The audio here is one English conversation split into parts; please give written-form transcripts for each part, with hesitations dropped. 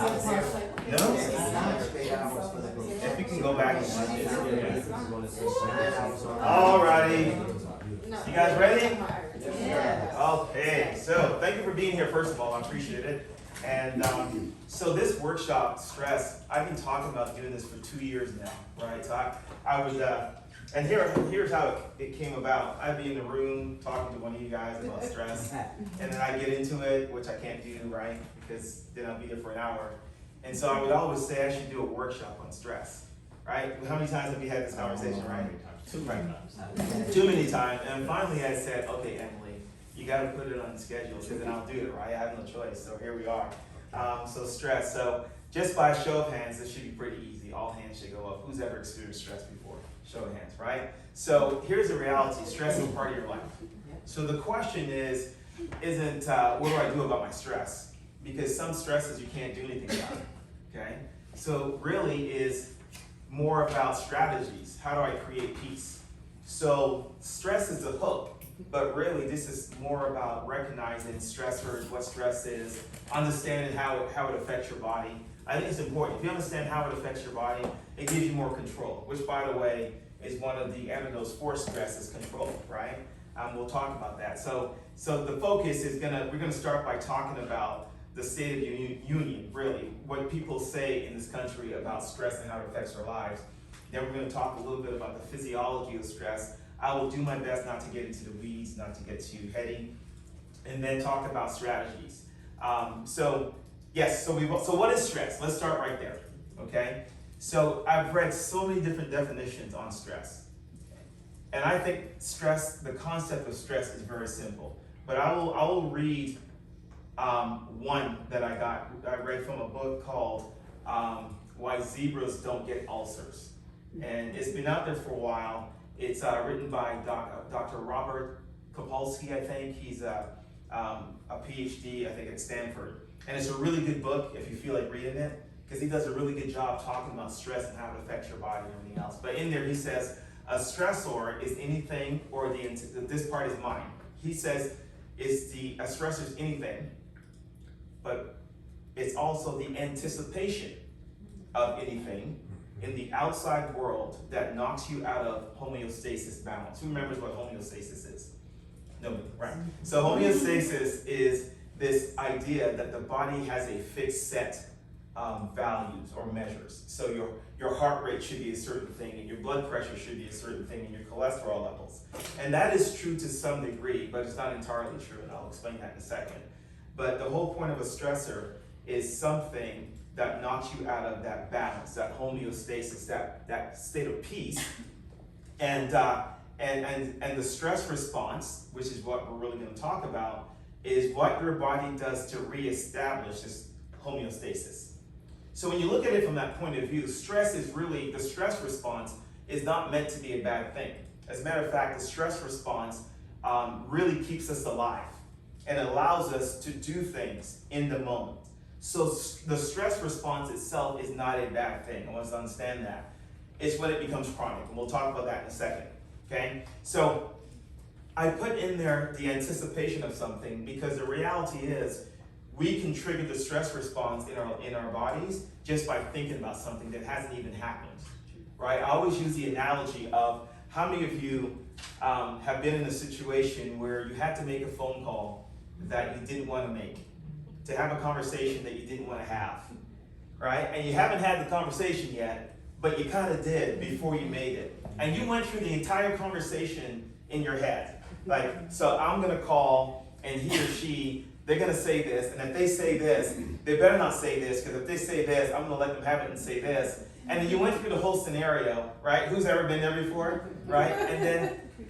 No? If you can go back and watch it. Alrighty. You guys ready? Okay, so thank you for being here, first of all. I appreciate it. And so this workshop, stress, I've been talking about doing this for 2 years now, right? So I was, and here's how it came about. I'd be in the room talking to one of you guys about stress, and then I get into it, which I can't do, right? Because then I'll be there for an hour. And so I would always say I should do a workshop on stress, right? How many times have we had this conversation, right? Too many times. And finally I said, okay, Emily, you got to put it on the schedule because then I'll do it, right? I have no choice. So here we are. So stress. So just by a show of hands, this should be pretty easy. All hands should go up. Who's ever experienced stress before? Show of hands, right? So here's the reality. Stress is part of your life. So the question isn't what do I do about my stress? Because some stresses you can't do anything about, okay? So really is more about strategies. How do I create peace? So stress is a hook, but really this is more about recognizing stressors, what stress is, understanding how it affects your body. I think it's important. If you understand how it affects your body, it gives you more control, which by the way, is one of the antidotes for stress is control, right? We'll talk about that. So the focus is we're gonna start by talking about the state of the union, really, what people say in this country about stress and how it affects our lives. Then we're going to talk a little bit about the physiology of stress. I will do my best not to get into the weeds, not to get too heady, and then talk about strategies. So what is stress? Let's start right there, okay? So I've read so many different definitions on stress. And I think stress, the concept of stress is very simple. But I will read one that I read from a book called Why Zebras Don't Get Ulcers. And it's been out there for a while. It's written by Dr. Robert Kapolsky, I think. He's a PhD, I think, at Stanford. And it's a really good book if you feel like reading it, because he does a really good job talking about stress and how it affects your body and everything else. But in there he says, a stressor is anything, or this part is mine. He says, a stressor is anything, but it's also the anticipation of anything in the outside world that knocks you out of homeostasis balance. Who remembers what homeostasis is? Nobody, right? So homeostasis is this idea that the body has a fixed set values or measures. So your heart rate should be a certain thing, and your blood pressure should be a certain thing, and your cholesterol levels. And that is true to some degree, but it's not entirely true, and I'll explain that in a second. But the whole point of a stressor is something that knocks you out of that balance, that homeostasis, that state of peace. And the stress response, which is what we're really going to talk about, is what your body does to reestablish this homeostasis. So when you look at it from that point of view, the stress response is not meant to be a bad thing. As a matter of fact, the stress response really keeps us alive and allows us to do things in the moment. So the stress response itself is not a bad thing. I want us to understand that. It's when it becomes chronic, and we'll talk about that in a second, okay? So I put in there the anticipation of something because the reality is we can trigger the stress response in our bodies just by thinking about something that hasn't even happened, right? I always use the analogy of how many of you have been in a situation where you had to make a phone call that you didn't want to make, to have a conversation that you didn't want to have, right? And you haven't had the conversation yet, but you kind of did before you made it. And you went through the entire conversation in your head. Like, so I'm going to call, and he or she, they're going to say this, and if they say this, they better not say this, because if they say this, I'm going to let them have it and say this. And then you went through the whole scenario, right? Who's ever been there before, right?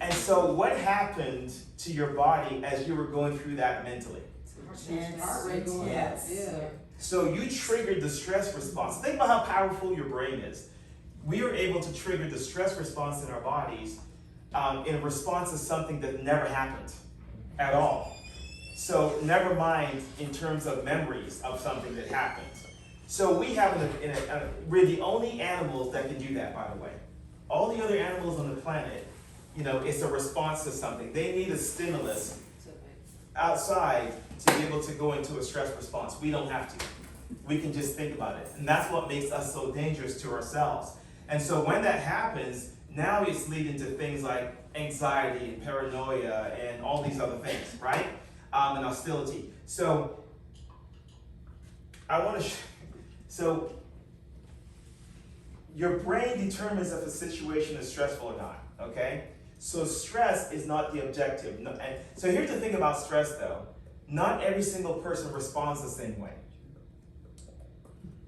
And so what happened to your body as you were going through that mentally? Yes. So you triggered the stress response. Think about how powerful your brain is. We are able to trigger the stress response in our bodies in response to something that never happened at all. So never mind in terms of memories of something that happened. So we have, we're the only animals that can do that, by the way. All the other animals on the planet, it's a response to something. They need a stimulus outside to be able to go into a stress response. We don't have to. we can just think about it. And that's what makes us so dangerous to ourselves. And so when that happens, now it's leading to things like anxiety and paranoia and all these other things, right? And hostility. So I want to, so your brain determines if a situation is stressful or not, okay? So stress is not the objective. No, and so here's the thing about stress though. Not every single person responds the same way.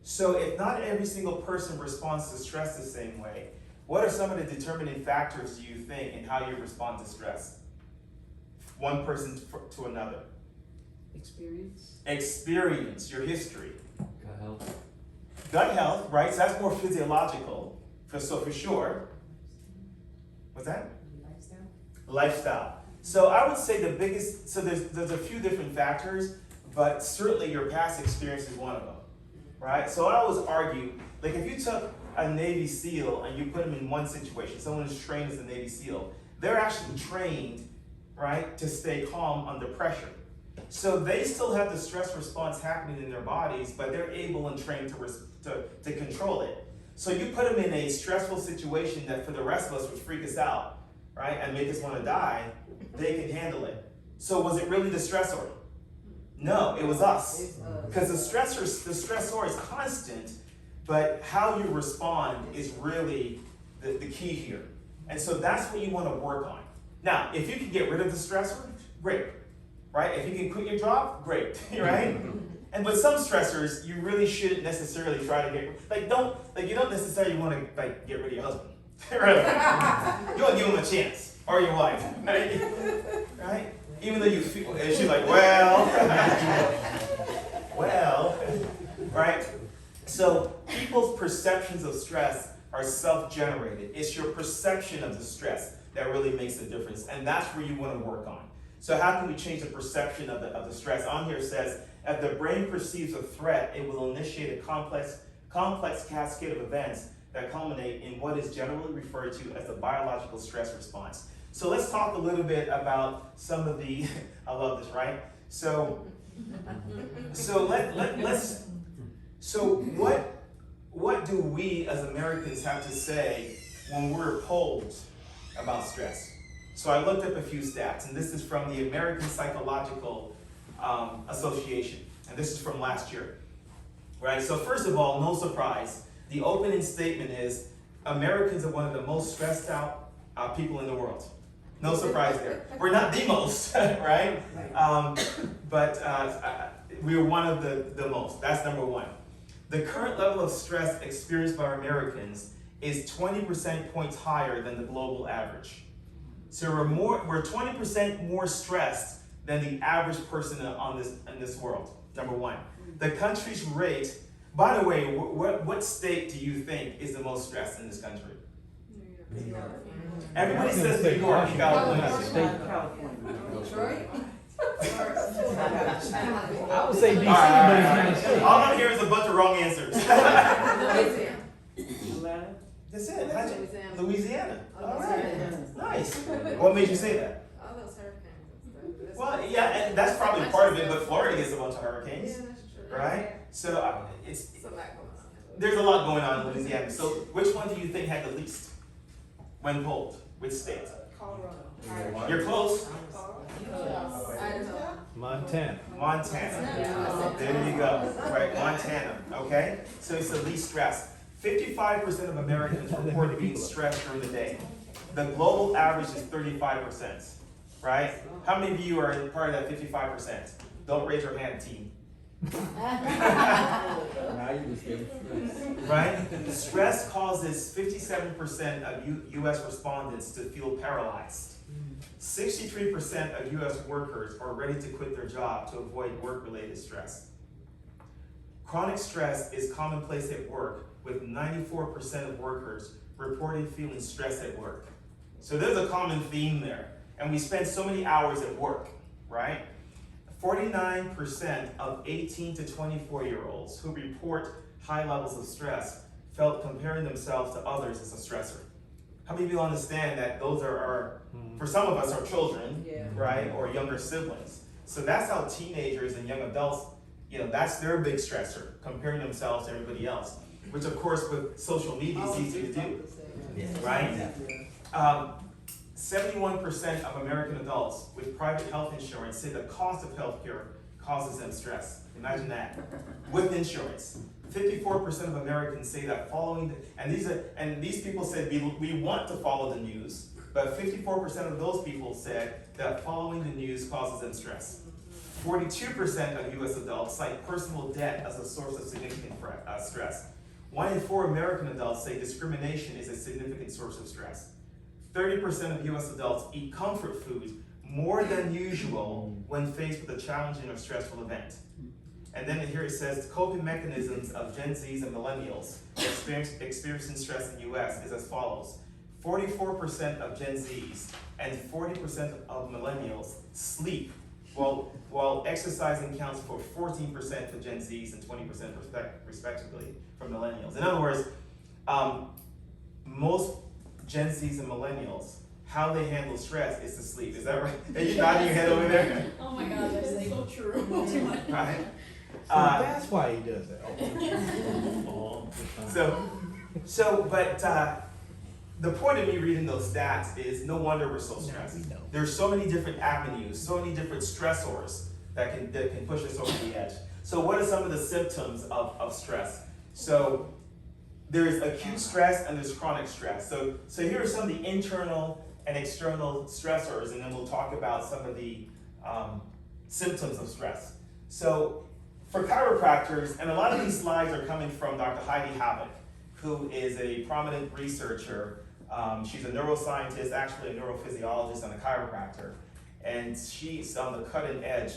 So if not every single person responds to stress the same way, what are some of the determining factors, do you think, in how you respond to stress? One person to another. Experience, your history. Gut health. Gut health, right? So that's more physiological, so for sure. What's that? Lifestyle. So I would say the biggest, so there's a few different factors, but certainly your past experience is one of them, right? So I always argue, like if you took a Navy SEAL and you put them in one situation, someone who's trained as a Navy SEAL, they're actually trained, right, to stay calm under pressure. So they still have the stress response happening in their bodies, but they're able and trained to control it. So you put them in a stressful situation that for the rest of us would freak us out, right, and make us want to die, they can handle it. So was it really the stressor? No, it was us. Because the stressor is constant, but how you respond is really the key here. And so that's what you want to work on. Now, if you can get rid of the stressor, great, right? If you can quit your job, great, right? And with some stressors, you really shouldn't necessarily try to get, you don't necessarily want to get rid of your husband, right? You want to give him a chance, or your wife, right? Right? Even though you feel, and she's like, well, right? So people's perceptions of stress are self-generated. It's your perception of the stress that really makes a difference, and that's where you want to work on. So how can we change the perception of the stress? On here says, if the brain perceives a threat, it will initiate a complex cascade of events that culminate in what is generally referred to as the biological stress response. So let's talk a little bit about some of the, I love this, right? So what do we as Americans have to say when we're polled about stress? So I looked up a few stats, and this is from the American Psychological Association, and this is from last year, right? So first of all, no surprise, the opening statement is Americans are one of the most stressed out people in the world. No surprise there. We're not the most, right? But we're one of the most. That's number one. The current level of stress experienced by Americans is 20% points higher than the global average. So we're 20% more stressed than the average person in this world, number one. The country's rate, by the way, what state do you think is the most stressed in this country? New York. Everybody says New York, California. Detroit? I would say DC, but it's not a state. All I'm hearing is a bunch of wrong answers. Louisiana. That's it. Louisiana. Louisiana. All right. Louisiana. Nice. What made you say that? All those hurricanes and stuff. Well, yeah, and that's probably part of it, but Florida gets a bunch of hurricanes, Yeah, that's true. right? So It's a lot going on. there's a lot going on in Louisiana. So which one do you think had the least when polled? Which state? Colorado. You're close. Idaho. Montana. Montana. There you go. Right, Montana. Okay? So it's the least stressed. 55% of Americans report being stressed during the day. The global average is 35%. Right? How many of you are part of that 55%? Don't raise your hand, team. Right? Stress causes 57% of U.S. respondents to feel paralyzed. 63% of U.S. workers are ready to quit their job to avoid work-related stress. Chronic stress is commonplace at work, with 94% of workers reporting feeling stressed at work. So there's a common theme there. And we spend so many hours at work, right? 49% of 18 to 24-year-olds who report high levels of stress felt comparing themselves to others as a stressor. How many of you understand that those are for some of us, our children, right, or younger siblings? So that's how teenagers and young adults That's their big stressor, comparing themselves to everybody else, which of course with social media is easy to do, right? 71% of American adults with private health insurance say the cost of healthcare causes them stress. Imagine that. With insurance. 54% of Americans say that and these people said we want to follow the news, but 54% of those people said that following the news causes them stress. 42% of US adults cite personal debt as a source of significant stress. 1 in 4 American adults say discrimination is a significant source of stress. 30% of US adults eat comfort food more than usual when faced with a challenging or stressful event. And then here it says coping mechanisms of Gen Zs and millennials experiencing stress in the US is as follows. 44% of Gen Zs and 40% of millennials sleep while exercising counts for 14% for Gen Zs and 20% respectively for millennials. In other words, most Gen Zs and millennials, how they handle stress is to sleep. Is that right? Are you nodding your head over there? Oh my God, that's so true. Right? So that's why he does that. But the point of me reading those stats is no wonder we're so stressed. There's so many different avenues, so many different stressors that can push us over the edge. So what are some of the symptoms of stress? So there's acute stress and there's chronic stress. So here are some of the internal and external stressors, and then we'll talk about some of the symptoms of stress. So for chiropractors, and a lot of these slides are coming from Dr. Heidi Havoc, who is a prominent researcher. She's a neuroscientist, actually a neurophysiologist and a chiropractor. And she's on the cutting edge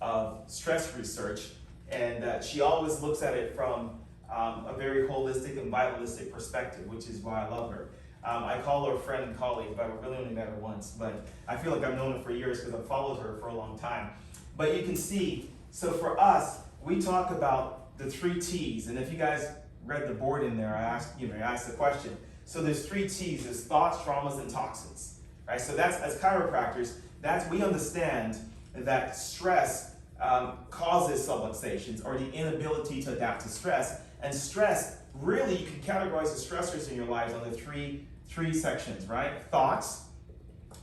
of stress research. And she always looks at it from a very holistic and vitalistic perspective, which is why I love her. I call her a friend and colleague, but I really only met her once. But I feel like I've known her for years because I've followed her for a long time. But you can see, so for us, we talk about the 3 T's. And if you guys read the board in there, I asked the question. So there's 3 T's, there's thoughts, traumas, and toxins, right? So that's, as chiropractors, we understand that stress causes subluxations or the inability to adapt to stress. And stress, really, you can categorize the stressors in your lives on the three sections, right? Thoughts,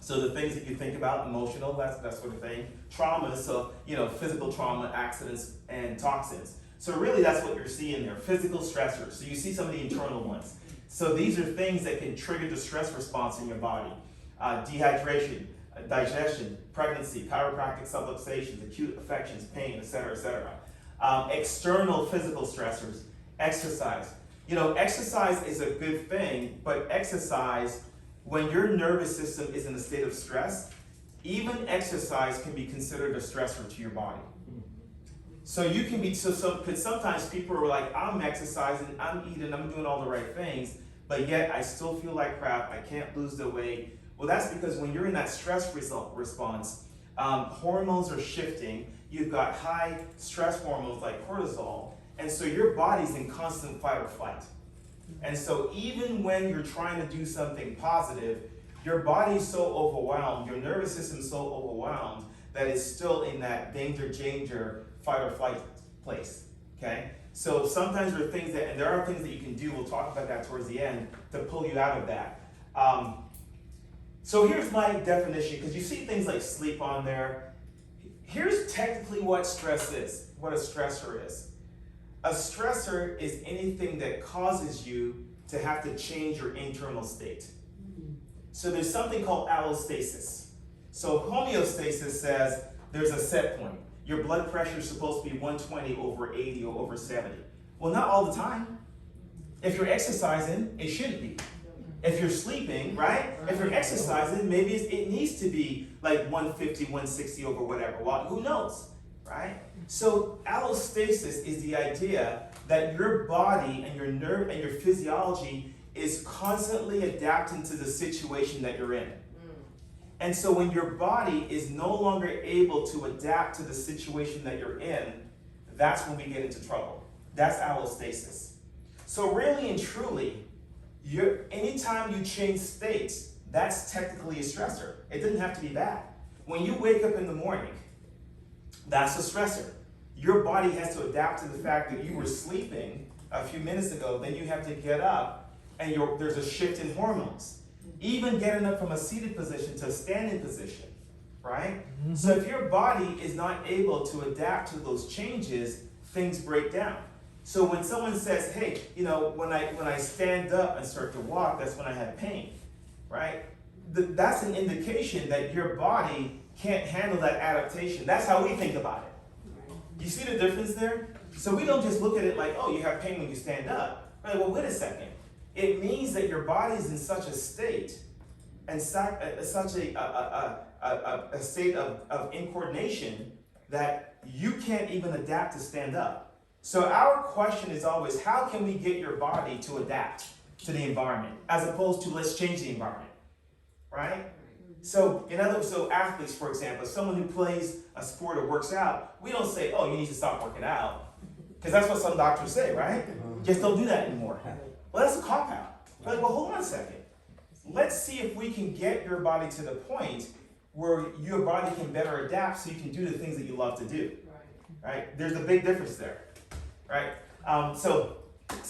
so the things that you think about, emotional, that sort of thing. Traumas, so, physical trauma, accidents, and toxins. So really that's what you're seeing there, physical stressors. So you see some of the internal ones. So these are things that can trigger the stress response in your body. Dehydration, digestion, pregnancy, chiropractic subluxations, acute affections, pain, etc., etc. External physical stressors, exercise. Exercise is a good thing, but exercise, when your nervous system is in a state of stress, even exercise can be considered a stressor to your body. So you can be, because sometimes people are like, I'm exercising, I'm eating, I'm doing all the right things, but yet I still feel like crap, I can't lose the weight. Well, that's because when you're in that stress response, hormones are shifting, you've got high stress hormones like cortisol, and so your body's in constant fight or flight. And so even when you're trying to do something positive, your body's so overwhelmed, your nervous system's so overwhelmed that it's still in that danger, fight or flight place, okay? So sometimes there are things and there are things that you can do, we'll talk about that towards the end, to pull you out of that. So here's my definition, because you see things like sleep on there. Here's technically what stress is, what a stressor is. A stressor is anything that causes you to have to change your internal state. So there's something called allostasis. So homeostasis says there's a set point. Your blood pressure is supposed to be 120 over 80 or over 70. Well, not all the time. If you're exercising, it shouldn't be. If you're sleeping, right? If you're exercising, maybe it needs to be like 150, 160 over whatever. Well, who knows, right? So allostasis is the idea that your body and your nerve and your physiology is constantly adapting to the situation that you're in. And so when your body is no longer able to adapt to the situation that you're in, that's when we get into trouble. That's allostasis. So really and truly, anytime you change states, that's technically a stressor. It doesn't have to be bad. When you wake up in the morning, that's a stressor. your body has to adapt to the fact that you were sleeping a few minutes ago, then you have to get up, and there's a shift in hormones. Even getting up from a seated position to a standing position, right? Mm-hmm. So if your body is not able to adapt to those changes, things break down. So when someone says, hey, when I stand up and start to walk, that's when I have pain, right? That's an indication that your body can't handle that adaptation. That's how we think about it. You see the difference there? So we don't just look at it like, oh, you have pain when you stand up. Right? Well, wait a second. It means that your body is in such a state and such a state of incoordination that you can't even adapt to stand up. So our question is always, how can we get your body to adapt to the environment, as opposed to let's change the environment, right? So so athletes, for example, someone who plays a sport or works out, we don't say, oh, you need to stop working out, because that's what some doctors say, right? Just don't do that anymore. Well, that's a cop-out. But well, hold on a second. Let's see if we can get your body to the point where your body can better adapt so you can do the things that you love to do, right? There's a big difference there, right? So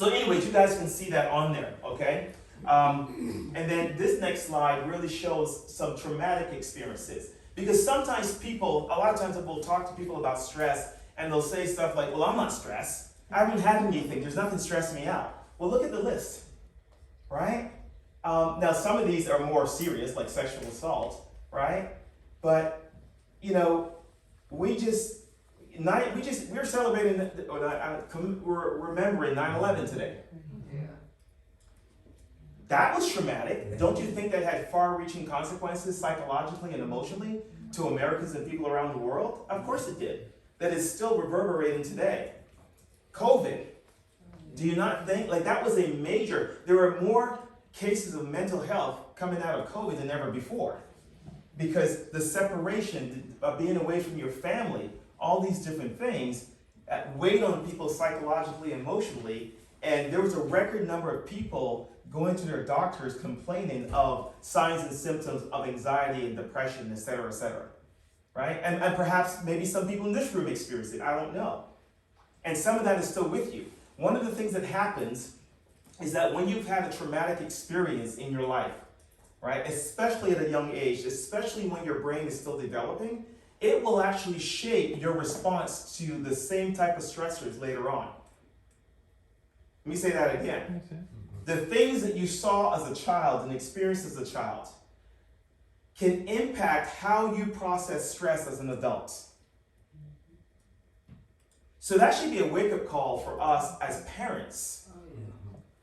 anyways, you guys can see that on there, okay? And then this next slide really shows some traumatic experiences. Because sometimes a lot of times we'll talk to people about stress, and they'll say stuff like, well, I'm not stressed. I haven't had anything. There's nothing stressing me out. Well, look at the list, right? Now, some of these are more serious, like sexual assault, right? But, we're celebrating, we're remembering 9/11 today. Yeah. That was traumatic. Don't you think that had far-reaching consequences psychologically and emotionally to Americans and people around the world? Of course it did. That is still reverberating today. COVID. Do you not think, that was a major, there were more cases of mental health coming out of COVID than ever before. Because the separation of being away from your family, all these different things, weighed on people psychologically, emotionally, and there was a record number of people going to their doctors complaining of signs and symptoms of anxiety and depression, et cetera, right? And perhaps maybe some people in this room experienced it, I don't know. And some of that is still with you. One of the things that happens is that when you've had a traumatic experience in your life, right, especially at a young age, especially when your brain is still developing, it will actually shape your response to the same type of stressors later on. Let me say that again. The things that you saw as a child and experienced as a child can impact how you process stress as an adult. So that should be a wake-up call for us as parents.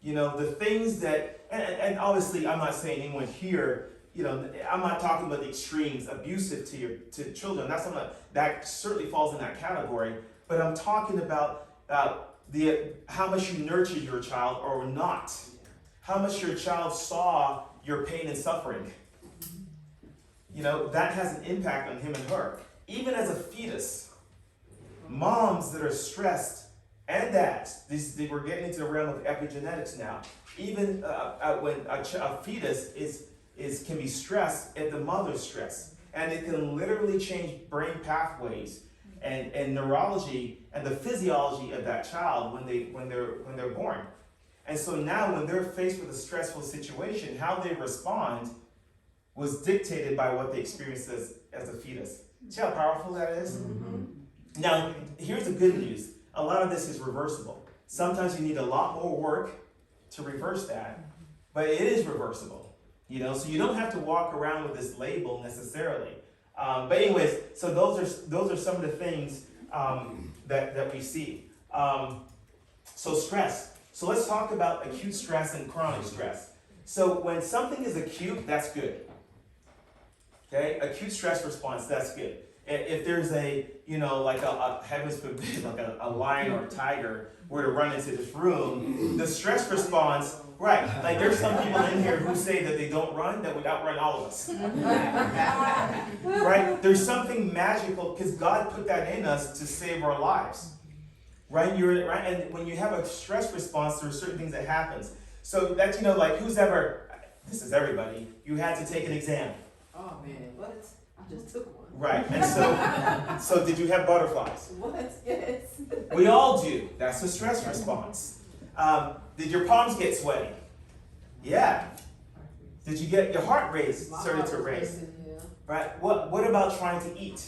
The things that, and obviously I'm not saying anyone here, I'm not talking about the extremes, abusive to children. That certainly falls in that category. But I'm talking about how much you nurtured your child or not. How much your child saw your pain and suffering. That has an impact on him and her. Even as a fetus, moms that are stressed, and dads, we're getting into the realm of epigenetics now. Even when a fetus can be stressed at the mother's stress, and it can literally change brain pathways and neurology and the physiology of that child when they're born. And so now when they're faced with a stressful situation, how they respond was dictated by what they experienced as a fetus. See how powerful that is? Mm-hmm. Now, here's the good news. A lot of this is reversible. Sometimes you need a lot more work to reverse that, but it is reversible. So you don't have to walk around with this label necessarily. But anyways, so those are some of the things that we see. So stress. So let's talk about acute stress and chronic stress. So when something is acute, that's good. Okay, acute stress response, that's good. If there's heavens forbid, a lion or a tiger were to run into this room, the stress response, right, there's some people in here who say that they don't run, that would outrun all of us. Right? There's something magical because God put that in us to save our lives. Right? And when you have a stress response, there are certain things that happens. So that's, who's ever, this is everybody, you had to take an exam. Oh man, what? I just took one. Right, and so did you have butterflies? What? Yes. We all do. That's a stress response. Did your palms get sweaty? Yeah. Did you get your heart raised? My Started heart to was raise. racing, yeah. Right. What about trying to eat?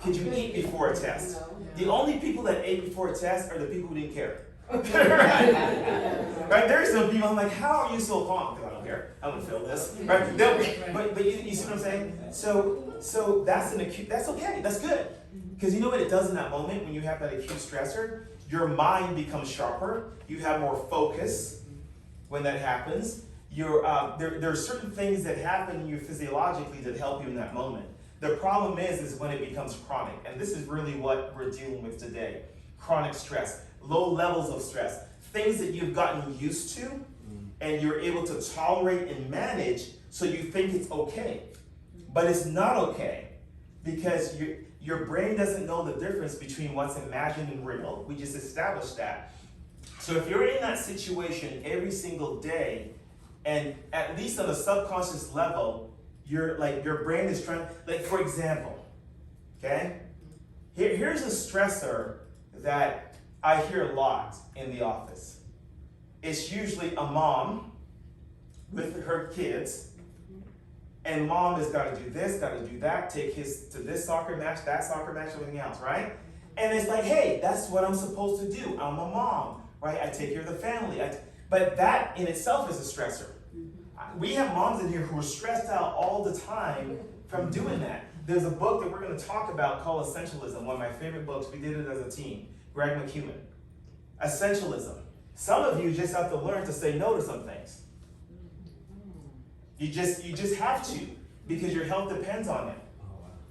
Could you eat before a test? No. The only people that ate before a test are the people who didn't care. Yeah. Right? There's some people I'm like, how are you so calm? Because I don't care. I'm gonna feel this. Right? But you see what I'm saying? So that's an acute. That's okay. That's good. Because you know what it does in that moment when you have that acute stressor? Your mind becomes sharper. You have more focus when that happens. There are certain things that happen in you physiologically that help you in that moment. The problem is when it becomes chronic, and this is really what we're dealing with today. Chronic stress, low levels of stress, things that you've gotten used to, and you're able to tolerate and manage, so you think it's okay. But it's not okay, because your brain doesn't know the difference between what's imagined and real. We just established that. So if you're in that situation every single day, and at least on a subconscious level, your brain is trying, like for example, okay? Here's a stressor that I hear a lot in the office. It's usually a mom with her kids, and mom has got to do this, got to do that, take his to this soccer match, that soccer match, everything else, right? And it's like, hey, that's what I'm supposed to do. I'm a mom, right? I take care of the family. But that in itself is a stressor. We have moms in here who are stressed out all the time from doing that. There's a book that we're going to talk about called Essentialism, one of my favorite books. We did it as a team. Greg McEwen. Essentialism. Some of you just have to learn to say no to some things. You just have to, because your health depends on it.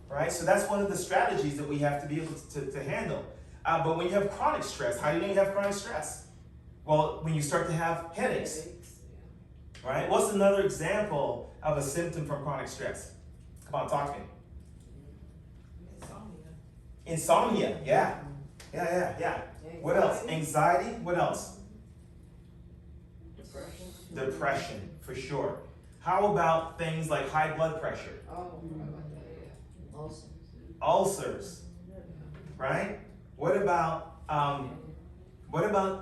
Right? So that's one of the strategies that we have to be able to handle. But when you have chronic stress, how do you know you have chronic stress? Well, when you start to have headaches. Right? What's another example of a symptom from chronic stress? Come on, talk to me. Insomnia, yeah. Yeah. What else? Anxiety, what else? Depression, for sure. How about things like high blood pressure? Oh, about that, yeah. Ulcers, right? What about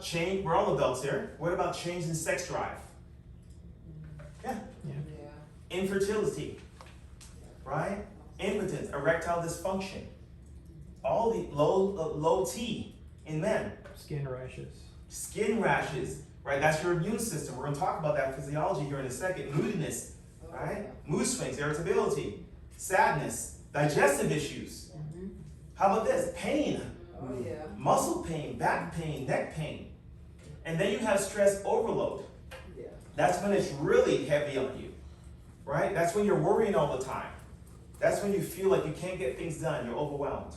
change? We're all adults here. What about change in sex drive? Yeah. Infertility, right? Impotence, erectile dysfunction. All the low T in men. Skin rashes. Skin rashes, right? That's your immune system. We're going to talk about that physiology here in a second. Moodiness, right? Mood swings, irritability, sadness, digestive issues. How about this? Pain. Oh, yeah. Muscle pain, back pain, neck pain. And then you have stress overload. Yeah. That's when it's really heavy on you, right? That's when you're worrying all the time. That's when you feel like you can't get things done. You're overwhelmed,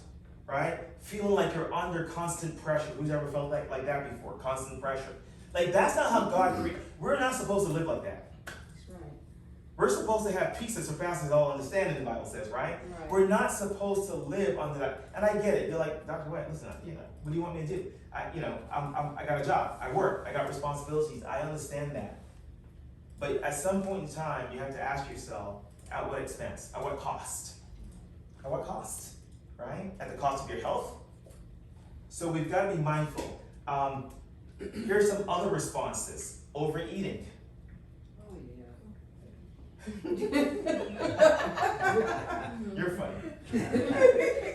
right? Feeling like you're under constant pressure. Who's ever felt like that before? Constant pressure. Like, that's not how God created. We're not supposed to live like that. That's right. We're supposed to have peace that surpasses all understanding, the Bible says, right? Right. We're not supposed to live under that. And I get it. You're like, Dr. White, listen, what do you want me to do? I got a job. I work. I got responsibilities. I understand that. But at some point in time, you have to ask yourself, at what expense? At what cost? At what cost? Right? At the cost of your health? So we've got to be mindful. Here are some other responses. Overeating. Oh, You're funny.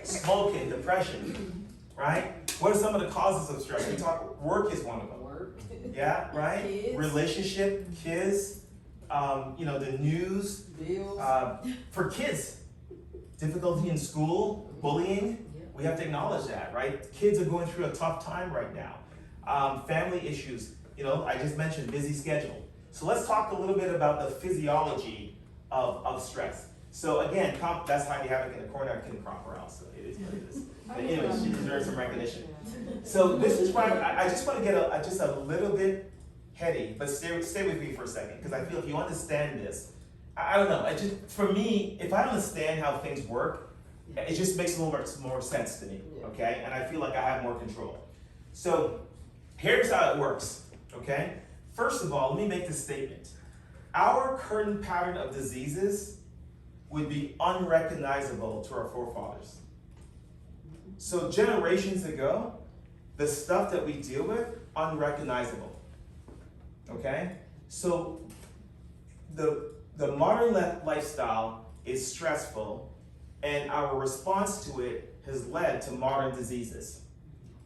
Smoking, depression, right? What are some of the causes of stress? We talk, work is one of them. Work. Yeah, right? Kids. Relationship, kids, the news. Bills. For kids, difficulty in school, bullying, we have to acknowledge that, right? Kids are going through a tough time right now. Family issues, I just mentioned busy schedule. So let's talk a little bit about the physiology of stress. So again, that's Heidi Havoc in the corner. I couldn't crop her out, so it is what it is. But anyway, she deserves some recognition. So this is why I just want to get just a little bit heady, but stay with me for a second, because I feel if you understand this, I don't know, for me, if I understand how things work, it just makes a little more sense to me, okay? And I feel like I have more control. So here's how it works, okay? First of all, let me make this statement. Our current pattern of diseases would be unrecognizable to our forefathers. So generations ago, the stuff that we deal with, unrecognizable. Okay? So the modern lifestyle is stressful, and our response to it has led to modern diseases.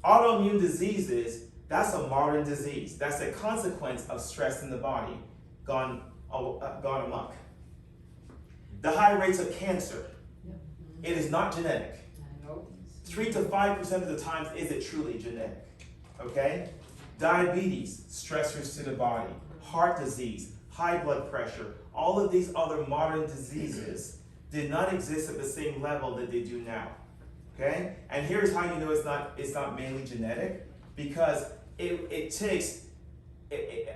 Autoimmune diseases, that's a modern disease. That's a consequence of stress in the body gone amok. The high rates of cancer, it is not genetic. 3 to 5% of the times is it truly genetic, okay? Diabetes, stressors to the body, heart disease, high blood pressure, all of these other modern diseases did not exist at the same level that they do now, okay? And here's how you know it's not mainly genetic, because it takes,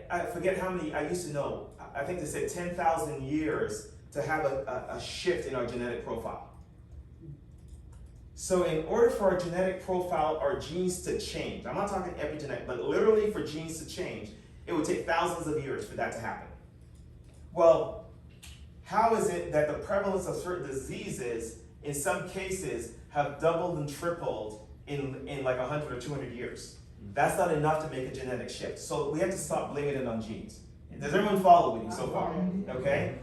I forget how many, I used to know, I think they said 10,000 years to have a shift in our genetic profile. So in order for our genetic profile, our genes to change, I'm not talking epigenetic, but literally for genes to change, it would take thousands of years for that to happen. Well, how is it that the prevalence of certain diseases, in some cases, have doubled and tripled in like 100 or 200 years? That's not enough to make a genetic shift. So we have to stop blaming it on genes. Does everyone follow me so far? Okay?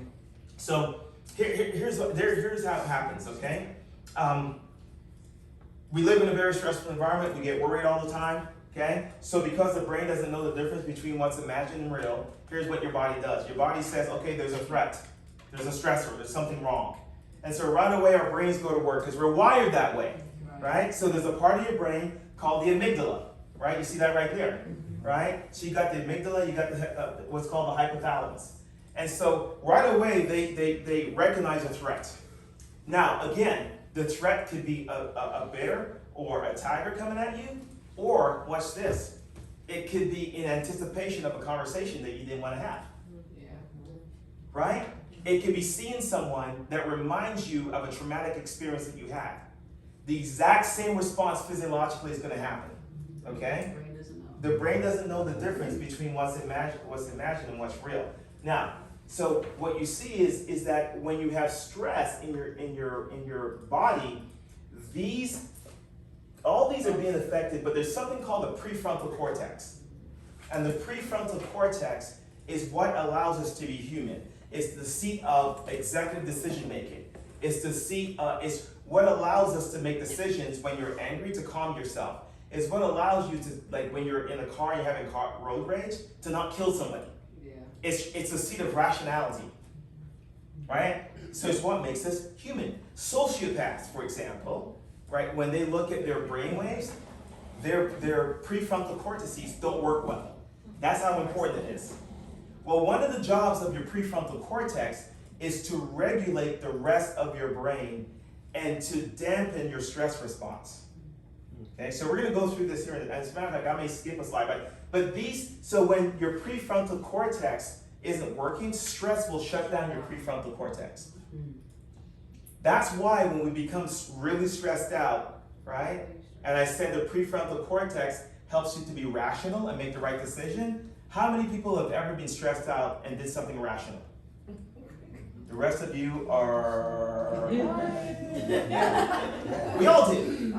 So here's how it happens, okay? We live in a very stressful environment. We get worried all the time, okay? So because the brain doesn't know the difference between what's imagined and real, here's what your body does. Your body says, okay, there's a threat. There's a stressor. There's something wrong. And so right away, our brains go to work because we're wired that way, right? So there's a part of your brain called the amygdala, right? You see that right there, right? So you got the amygdala, you got the what's called the hypothalamus. And so right away, they recognize a threat. Now, again, the threat could be a bear or a tiger coming at you, or, watch this, it could be in anticipation of a conversation that you didn't want to have. Right? It could be seeing someone that reminds you of a traumatic experience that you had. The exact same response physiologically is going to happen. Okay? The brain doesn't know the difference between what's imagined and what's real. Now, so what you see is that when you have stress in your body, all these are being affected, but there's something called the prefrontal cortex. And the prefrontal cortex is what allows us to be human. It's the seat of executive decision making. It's the seat, it's what allows us to make decisions when you're angry, to calm yourself. It's what allows you to, like when you're in a car and you're having road rage, to not kill somebody. It's a seat of rationality, right? So it's what makes us human. Sociopaths, for example, right? When they look at their brain waves, their prefrontal cortices don't work well. That's how important it is. Well, one of the jobs of your prefrontal cortex is to regulate the rest of your brain and to dampen your stress response. Okay, so we're going to go through this here. As a matter of fact, I may skip a slide, but so when your prefrontal cortex isn't working, stress will shut down your prefrontal cortex. That's why when we become really stressed out, right? And I said the prefrontal cortex helps you to be rational and make the right decision. How many people have ever been stressed out and did something irrational? The rest of you are... We all did.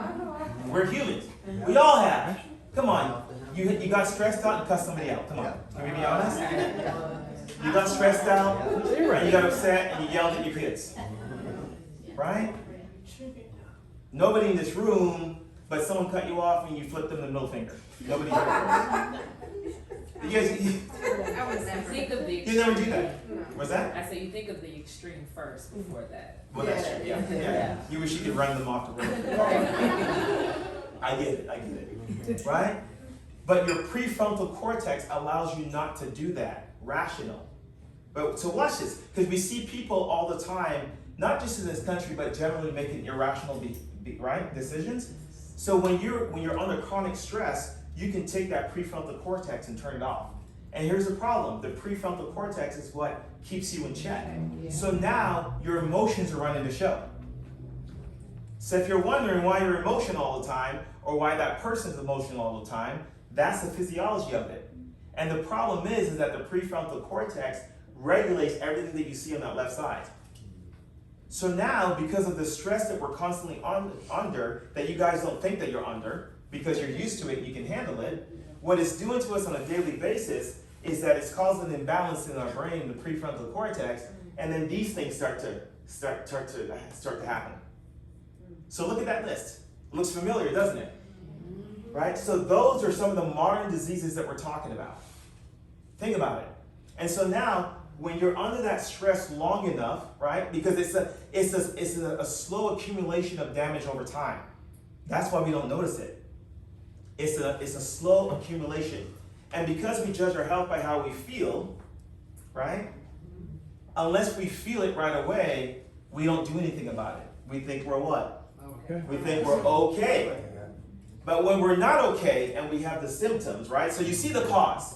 We're humans. We all have. Come on. You got stressed out and cussed somebody out. Come on. Can we be honest? You got stressed out and you got upset and you yelled at your kids. Right? Nobody in this room, but someone cut you off and you flipped them the middle finger. Nobody did. You think of the you never do that. What's that? I say you think of the extreme first before that. Well, that's true. Yeah. You wish you could run them off the road. I get it. Right? But your prefrontal cortex allows you not to do that. Rational. But so watch this, because we see people all the time, not just in this country, but generally making irrational right decisions. So when you're under chronic stress, you can take that prefrontal cortex and turn it off. And here's the problem. The prefrontal cortex is what keeps you in check. So now your emotions are running the show. So if you're wondering why you're emotional all the time, or why that person's emotional all the time, that's the physiology of it. And the problem is that the prefrontal cortex regulates everything that you see on that left side. So now, because of the stress that we're constantly under, that you guys don't think that you're under, because you're used to it and you can handle it, what it's doing to us on a daily basis is that it's causing an imbalance in our brain, the prefrontal cortex, and then these things start to happen. So look at that list. It looks familiar, doesn't it? Right? So those are some of the modern diseases that we're talking about. Think about it. And so now, when you're under that stress long enough, right? Because it's a slow accumulation of damage over time. That's why we don't notice it. It's a slow accumulation. And because we judge our health by how we feel, right? Unless we feel it right away, we don't do anything about it. We think we're what? Okay. We think we're okay. But when we're not okay and we have the symptoms, right? So you see the cause.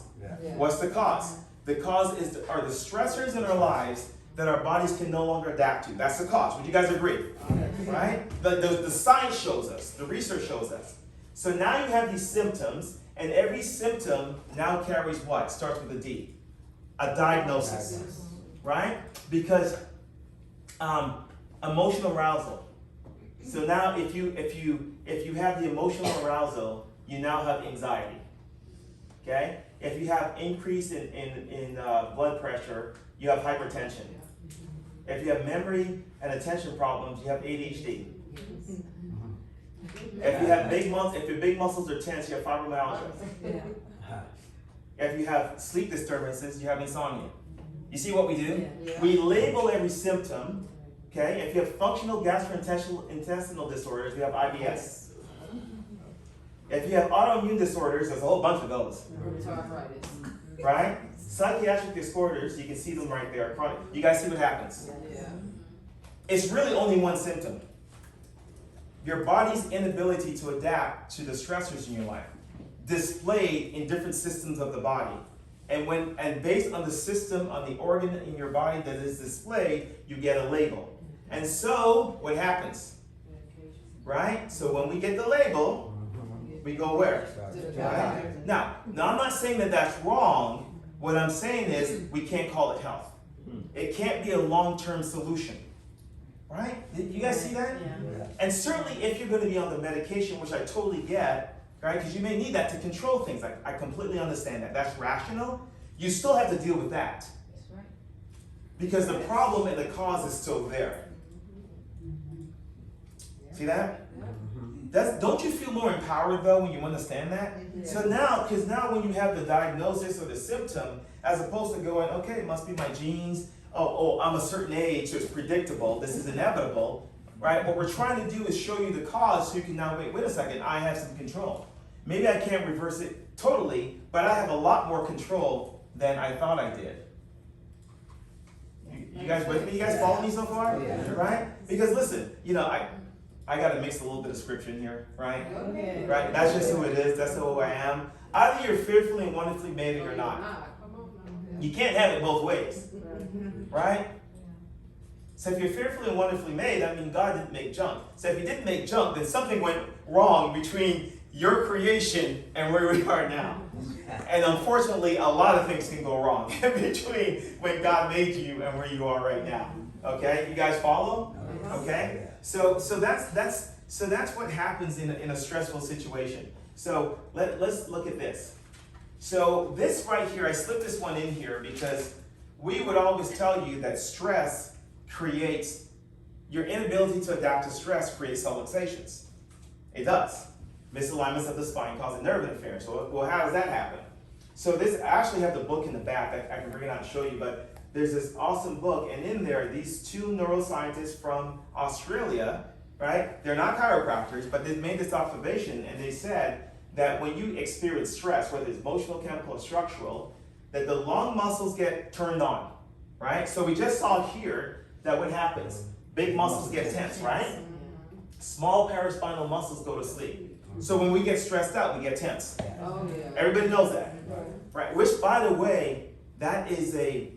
What's the cause? The cause are the stressors in our lives that our bodies can no longer adapt to. That's the cause. Would you guys agree? Right? The science shows us, the research shows us. So now you have these symptoms, and every symptom now carries what? Starts with a D. A diagnosis. Right? Because emotional arousal. So now if you have the emotional arousal, you now have anxiety. Okay? If you have increase in blood pressure, you have hypertension. If you have memory and attention problems, you have ADHD. If you have if your big muscles are tense, you have fibromyalgia. If you have sleep disturbances, you have insomnia. You see what we do? We label every symptom. Okay? If you have functional gastrointestinal disorders, we have IBS. If you have autoimmune disorders, there's a whole bunch of those. Right? Psychiatric disorders, you can see them right there. Chronic. You guys see what happens? It's really only one symptom. Your body's inability to adapt to the stressors in your life, displayed in different systems of the body. And based on the system, on the organ in your body that is displayed, you get a label. And so, what happens? Right? So when we get the label, we go where? Right? Now, I'm not saying that that's wrong. What I'm saying is we can't call it health. It can't be a long-term solution. Right? You guys see that? Yeah. And certainly if you're going to be on the medication, which I totally get, right? Because you may need that to control things. I completely understand that. That's rational. You still have to deal with that. Because the problem and the cause is still there. See that? Don't you feel more empowered though when you understand that? So now, because now when you have the diagnosis or the symptom, as opposed to going, okay, it must be my genes, oh, I'm a certain age, so it's predictable, this is inevitable, right? What we're trying to do is show you the cause so you can now, wait a second, I have some control. Maybe I can't reverse it totally, but I have a lot more control than I thought I did. You guys with me? You guys follow me so far? Right? Because listen, I got to mix a little bit of scripture in here, right? Right? That's just who it is. That's who I am. Either you're fearfully and wonderfully made or you're not. You can't have it both ways, right? So if you're fearfully and wonderfully made, that means God didn't make junk. So if he didn't make junk, then something went wrong between your creation and where we are now. And unfortunately, a lot of things can go wrong between when God made you and where you are right now. Okay, you guys follow? Okay, so that's what happens in a stressful situation. So let's look at this. So this right here, I slipped this one in here because we would always tell you that stress creates, your inability to adapt to stress creates cell luxations. It does. Misalignments of the spine causing nerve interference. Well, how does that happen? So this, I actually have the book in the back. I can bring it out and show you, but there's this awesome book, and in there, these two neuroscientists from Australia, right? They're not chiropractors, but they made this observation, and they said that when you experience stress, whether it's emotional, chemical, or structural, that the lung muscles get turned on, right? So we just saw here that what happens? Big muscles get tense, right? Small paraspinal muscles go to sleep. So when we get stressed out, we get tense. Everybody knows that, right? Which, by the way, that is a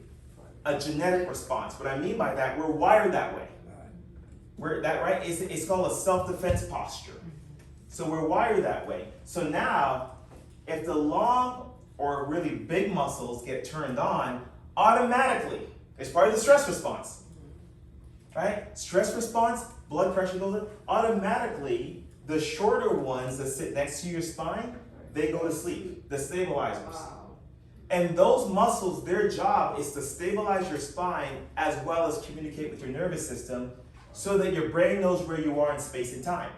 genetic response. What I mean by that, we're wired that way. It's called a self-defense posture. So we're wired that way. So now, if the long or really big muscles get turned on, automatically, it's part of the stress response. right? Stress response, blood pressure goes up. Automatically, the shorter ones that sit next to your spine, they go to sleep, the stabilizers. Wow. And those muscles, their job is to stabilize your spine as well as communicate with your nervous system so that your brain knows where you are in space and time.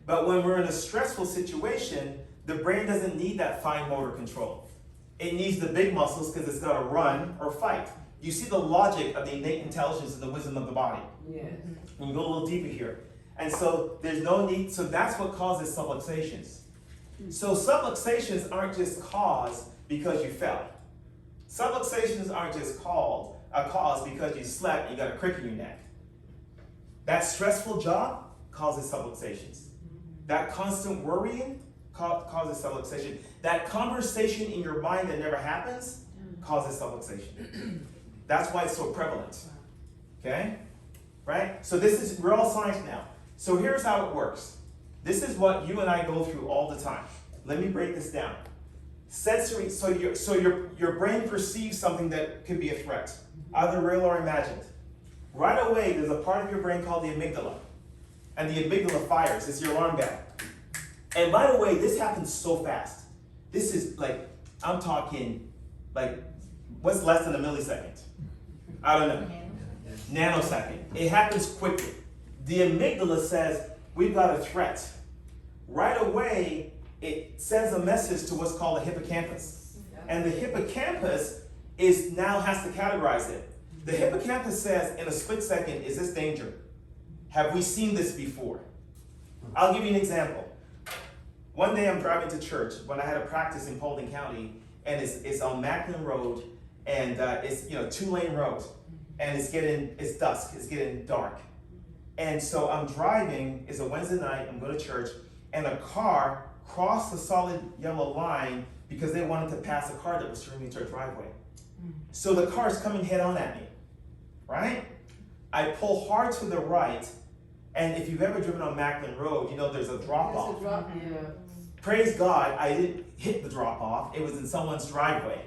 But when we're in a stressful situation, the brain doesn't need that fine motor control. It needs the big muscles because it's got to run or fight. You see the logic of the innate intelligence and the wisdom of the body. Yes. We can go a little deeper here. And so there's no need, so that's what causes subluxations. So subluxations aren't just caused because you fell. Subluxations aren't just caused because you slept and you got a crick in your neck. That stressful job causes subluxations. That constant worrying causes subluxation. That conversation in your mind that never happens causes subluxation. That's why it's so prevalent. Okay? Right? So we're all science now. So here's how it works. This is what you and I go through all the time. Let me break this down. Sensory, so your brain perceives something that could be a threat, either real or imagined. Right away, there's a part of your brain called the amygdala. And the amygdala fires, it's your alarm bell. And by the way, this happens so fast. This is like, I'm talking like, what's less than a millisecond? I don't know. Nanosecond. It happens quickly. The amygdala says, we've got a threat. Right away, it sends a message to what's called the hippocampus. And the hippocampus now has to categorize it. The hippocampus says, in a split second, is this danger? Have we seen this before? I'll give you an example. One day I'm driving to church when I had a practice in Paulding County, and it's on Macklin Road, and it's 2-lane road, and it's dusk, it's getting dark. And so I'm driving, it's a Wednesday night, I'm going to church, and a car crossed the solid yellow line because they wanted to pass a car that was turning into a driveway. So the car's coming head on at me, right? I pull hard to the right, and if you've ever driven on Macklin Road, you know there's a drop off. It's a drop, yeah. Praise God, I didn't hit the drop off. It was in someone's driveway.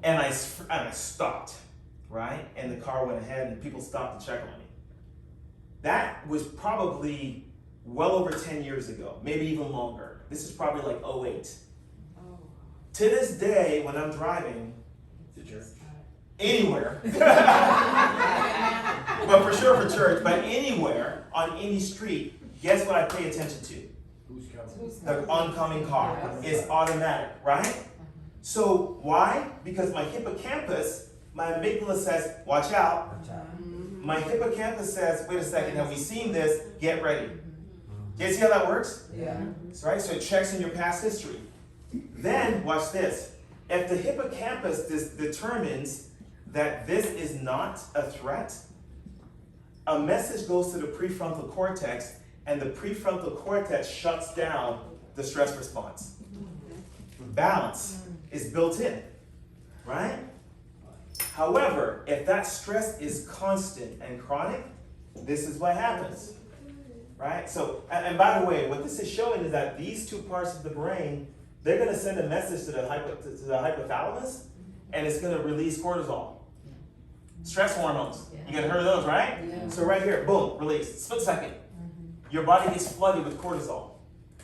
And I stopped, right? And the car went ahead and people stopped to check on me. That was probably well over 10 years ago, maybe even longer. This is probably like 08. Oh. To this day, when I'm driving, anywhere, but for sure for church, but anywhere, on any street, guess what I pay attention to? Who's coming? The oncoming car. Yes. It's automatic, right? So why? Because my hippocampus, my amygdala says, watch out. My hippocampus says, wait a second, have we seen this? Get ready. You see how that works? Yeah. Right? So it checks in your past history. Then, watch this. If the hippocampus determines that this is not a threat, a message goes to the prefrontal cortex, and the prefrontal cortex shuts down the stress response. Balance is built in, right? However, if that stress is constant and chronic, this is what happens, right? So, and by the way, what this is showing is that these two parts of the brain, they're going to send a message to the hypothalamus, and it's going to release cortisol. Stress hormones. You guys heard of those, right? Yeah. So right here, boom, release. Split second. Your body gets flooded with cortisol,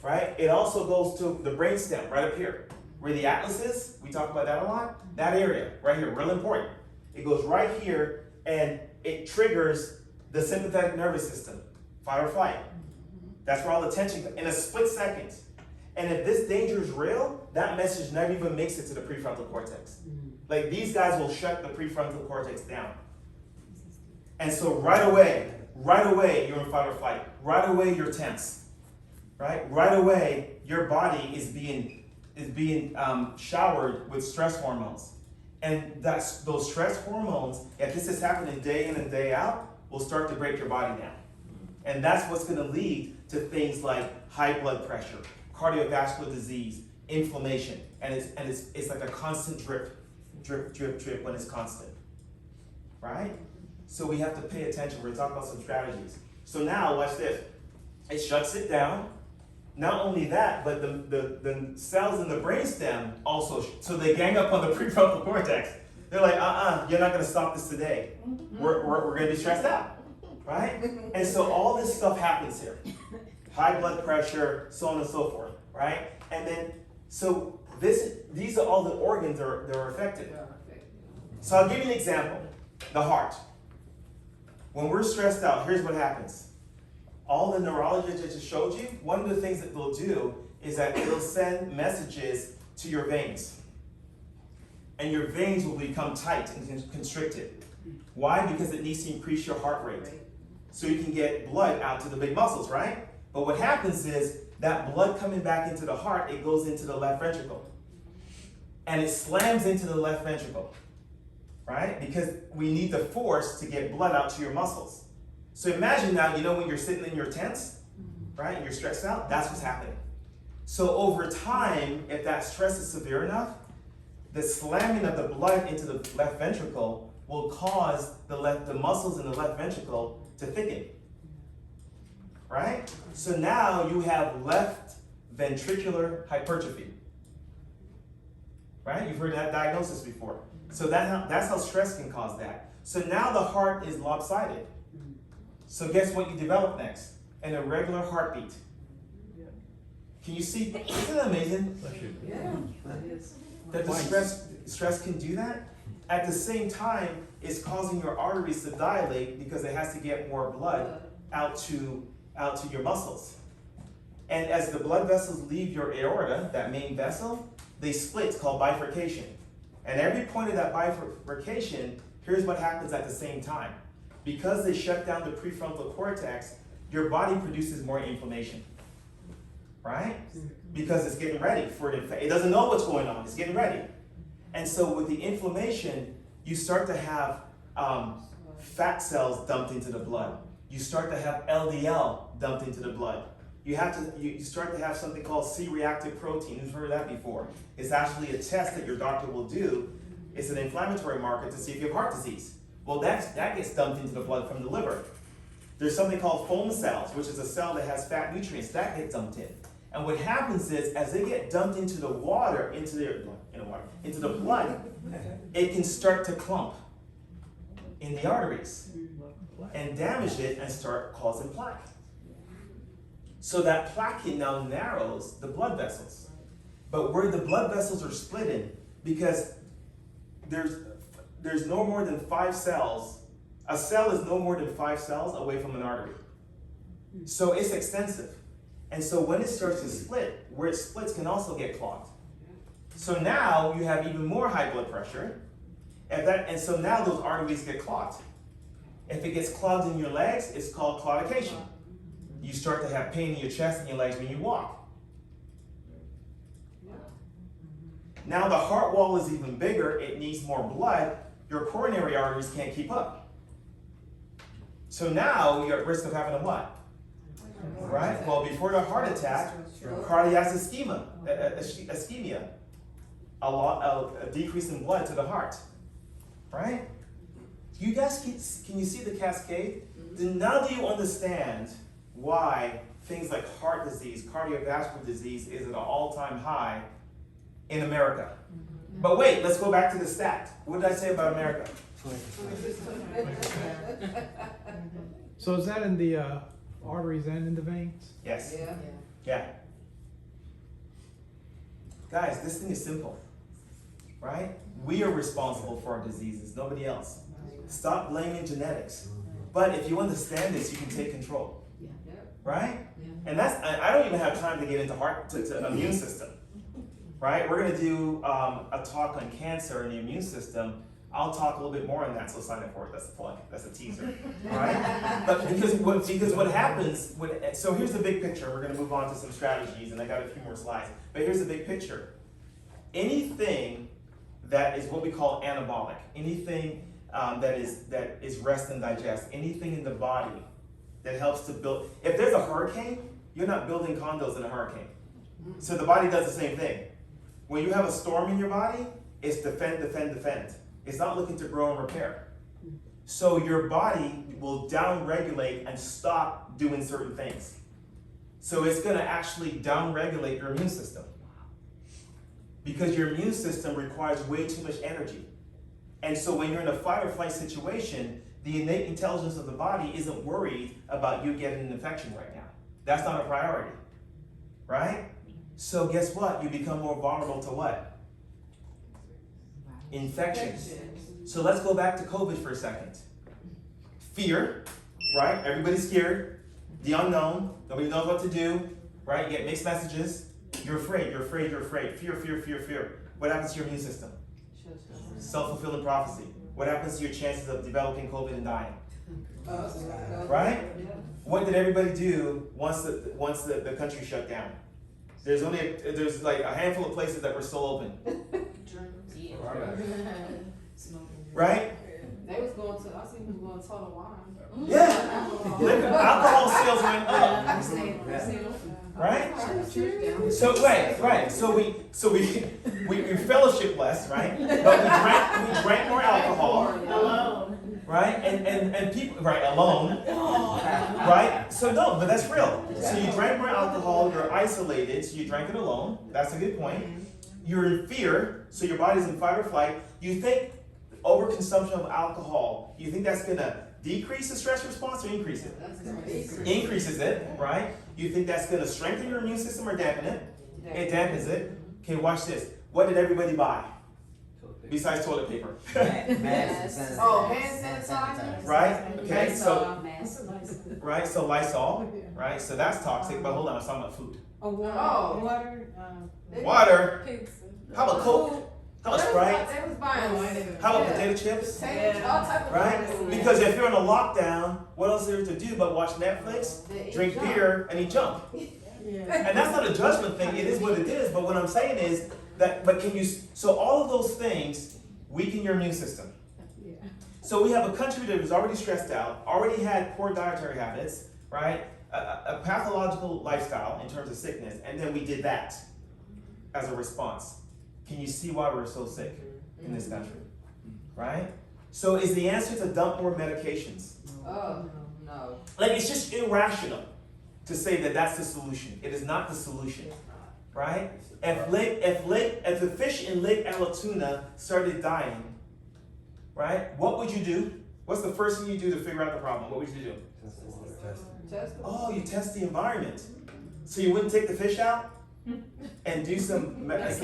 right? It also goes to the brainstem right up here, where the atlas is. We talk about that a lot. That area right here, real important. It goes right here, and it triggers the sympathetic nervous system, fight or flight. That's where all the tension in a split second. And if this danger is real, that message never even makes it to the prefrontal cortex. Like these guys will shut the prefrontal cortex down. And so right away, you're in fight or flight. Right away, you're tense. Right away, your body is being showered with stress hormones. And those stress hormones, if this is happening day in and day out, will start to break your body down. And that's what's going to lead to things like high blood pressure, cardiovascular disease, inflammation, and it's like a constant drip when it's constant, right? So we have to pay attention. We're going to talk about some strategies. So now, watch this. It shuts it down. Not only that, but the cells in the brainstem also, so they gang up on the prefrontal cortex. They're like, you're not gonna stop this today. We're gonna be stressed out, right? And so all this stuff happens here. High blood pressure, so on and so forth, right? And then, so these are all the organs that are affected. So I'll give you an example, the heart. When we're stressed out, here's what happens. All the neurology I just showed you, one of the things that they'll do is that it'll send messages to your veins. And your veins will become tight and constricted. Why? Because it needs to increase your heart rate. So you can get blood out to the big muscles, right? But what happens is that blood coming back into the heart, it goes into the left ventricle. And it slams into the left ventricle, right? Because we need the force to get blood out to your muscles. So imagine now, when you're sitting in your tents, right, and you're stressed out, that's what's happening. So over time, if that stress is severe enough, the slamming of the blood into the left ventricle will cause the muscles in the left ventricle to thicken, right? So now you have left ventricular hypertrophy, right? You've heard that diagnosis before. So that's how stress can cause that. So now the heart is lopsided. So guess what you develop next? An irregular heartbeat. Can you see? Isn't that amazing? Yeah, that is. That the stress can do that? At the same time, it's causing your arteries to dilate because it has to get more blood out to your muscles. And as the blood vessels leave your aorta, that main vessel, they split. It's called bifurcation. And every point of that bifurcation, here's what happens at the same time. Because they shut down the prefrontal cortex, your body produces more inflammation, right? Because it's getting ready for it. It doesn't know what's going on. It's getting ready. And so with the inflammation, you start to have fat cells dumped into the blood. You start to have LDL dumped into the blood. You start to have something called C-reactive protein. You've heard of that before. It's actually a test that your doctor will do. It's an inflammatory marker to see if you have heart disease. Well, that gets dumped into the blood from the liver. There's something called foam cells, which is a cell that has fat nutrients. That gets dumped in. And what happens is, as they get dumped into the water, into the blood, it can start to clump in the arteries and damage it and start causing plaque. So that plaque now narrows the blood vessels. But where the blood vessels are splitting, because there's no more than 5 cells. A cell is no more than 5 cells away from an artery. So it's extensive. And so when it starts to split, where it splits can also get clogged. So now you have even more high blood pressure. And so now those arteries get clogged. If it gets clogged in your legs, it's called claudication. You start to have pain in your chest and your legs when you walk. Now the heart wall is even bigger. It needs more blood. Your coronary arteries can't keep up. So now you're at risk of having a what? Right? Well, before the heart attack, cardiac ischemia, a decrease in blood to the heart. Right? You guys can you see the cascade? Now do you understand why things like heart disease, cardiovascular disease is at an all-time high in America? But wait, let's go back to the stat. What did I say about America? So is that in the arteries and in the veins? Yes. Yeah. Yeah. Guys, this thing is simple, right? We are responsible for our diseases, nobody else. Stop blaming genetics. But if you understand this, you can take control, right? And I don't even have time to get into to immune system, right? We're gonna do a talk on cancer and the immune system. I'll talk a little bit more on that, so sign up for it. That's the plug. That's a teaser, right? But because what happens, so here's the big picture. We're going to move on to some strategies, and I got a few more slides. But here's the big picture. Anything that is what we call anabolic, anything that is rest and digest, anything in the body that helps to build. If there's a hurricane, you're not building condos in a hurricane. So the body does the same thing. When you have a storm in your body, it's defend, defend, defend. It's not looking to grow and repair. So your body will down-regulate and stop doing certain things. So it's going to actually down-regulate your immune system. Because your immune system requires way too much energy. And so when you're in a fight or flight situation, the innate intelligence of the body isn't worried about you getting an infection right now. That's not a priority, right? So guess what? You become more vulnerable to what? Infections. So let's go back to COVID for a second. Fear, right? Everybody's scared. The unknown. Nobody knows what to do, right? You get mixed messages. You're afraid, you're afraid, you're afraid. Fear, fear, fear, fear. What happens to your immune system? Self-fulfilling prophecy. What happens to your chances of developing COVID and dying? Right? What did everybody do once the country shut down? There's like a handful of places that were still open. Right? They was going to, I seen people going to Total Wine. Yeah. Alcohol sales went up. Right? So right. So we fellowship less, right? But we drank more alcohol. Alone. Right? And people alone. Right? So no, but that's real. So you drank more alcohol, you're isolated, so you drank it alone. That's a good point. You're in fear, so your body's in fight or flight. You think overconsumption of alcohol, you think that's gonna decrease the stress response or increase it? Increases it, right? You think that's gonna strengthen your immune system or dampen it? It dampens it. Okay, watch this. What did everybody buy? Besides toilet paper. Masks. Oh, hand sanitizer. Right? Okay, so right, so Lysol, right? So that's toxic, but hold on, I'm talking about food. Water. Water. Pizza. How about Coke? How about Sprite? They was buying. How about potato chips? All type of Right? things. Because if you're in a lockdown, what else is there to do but watch Netflix, drink beer, and eat junk? And that's not a judgment thing, it is what it is, but what I'm saying is that, so all of those things weaken your immune system. So we have a country that was already stressed out, already had poor dietary habits, right? A pathological lifestyle in terms of sickness, and then we did that as a response. Can you see why we're so sick in this country, right? So is the answer to dump more medications? Oh, no. Like, it's just irrational to say that that's the solution. It is not the solution, right? If the fish in Lake Allatoona started dying, right? What would you do? What's the first thing you do to figure out the problem? What would you do? Oh, you test the environment. So you wouldn't take the fish out and do some tests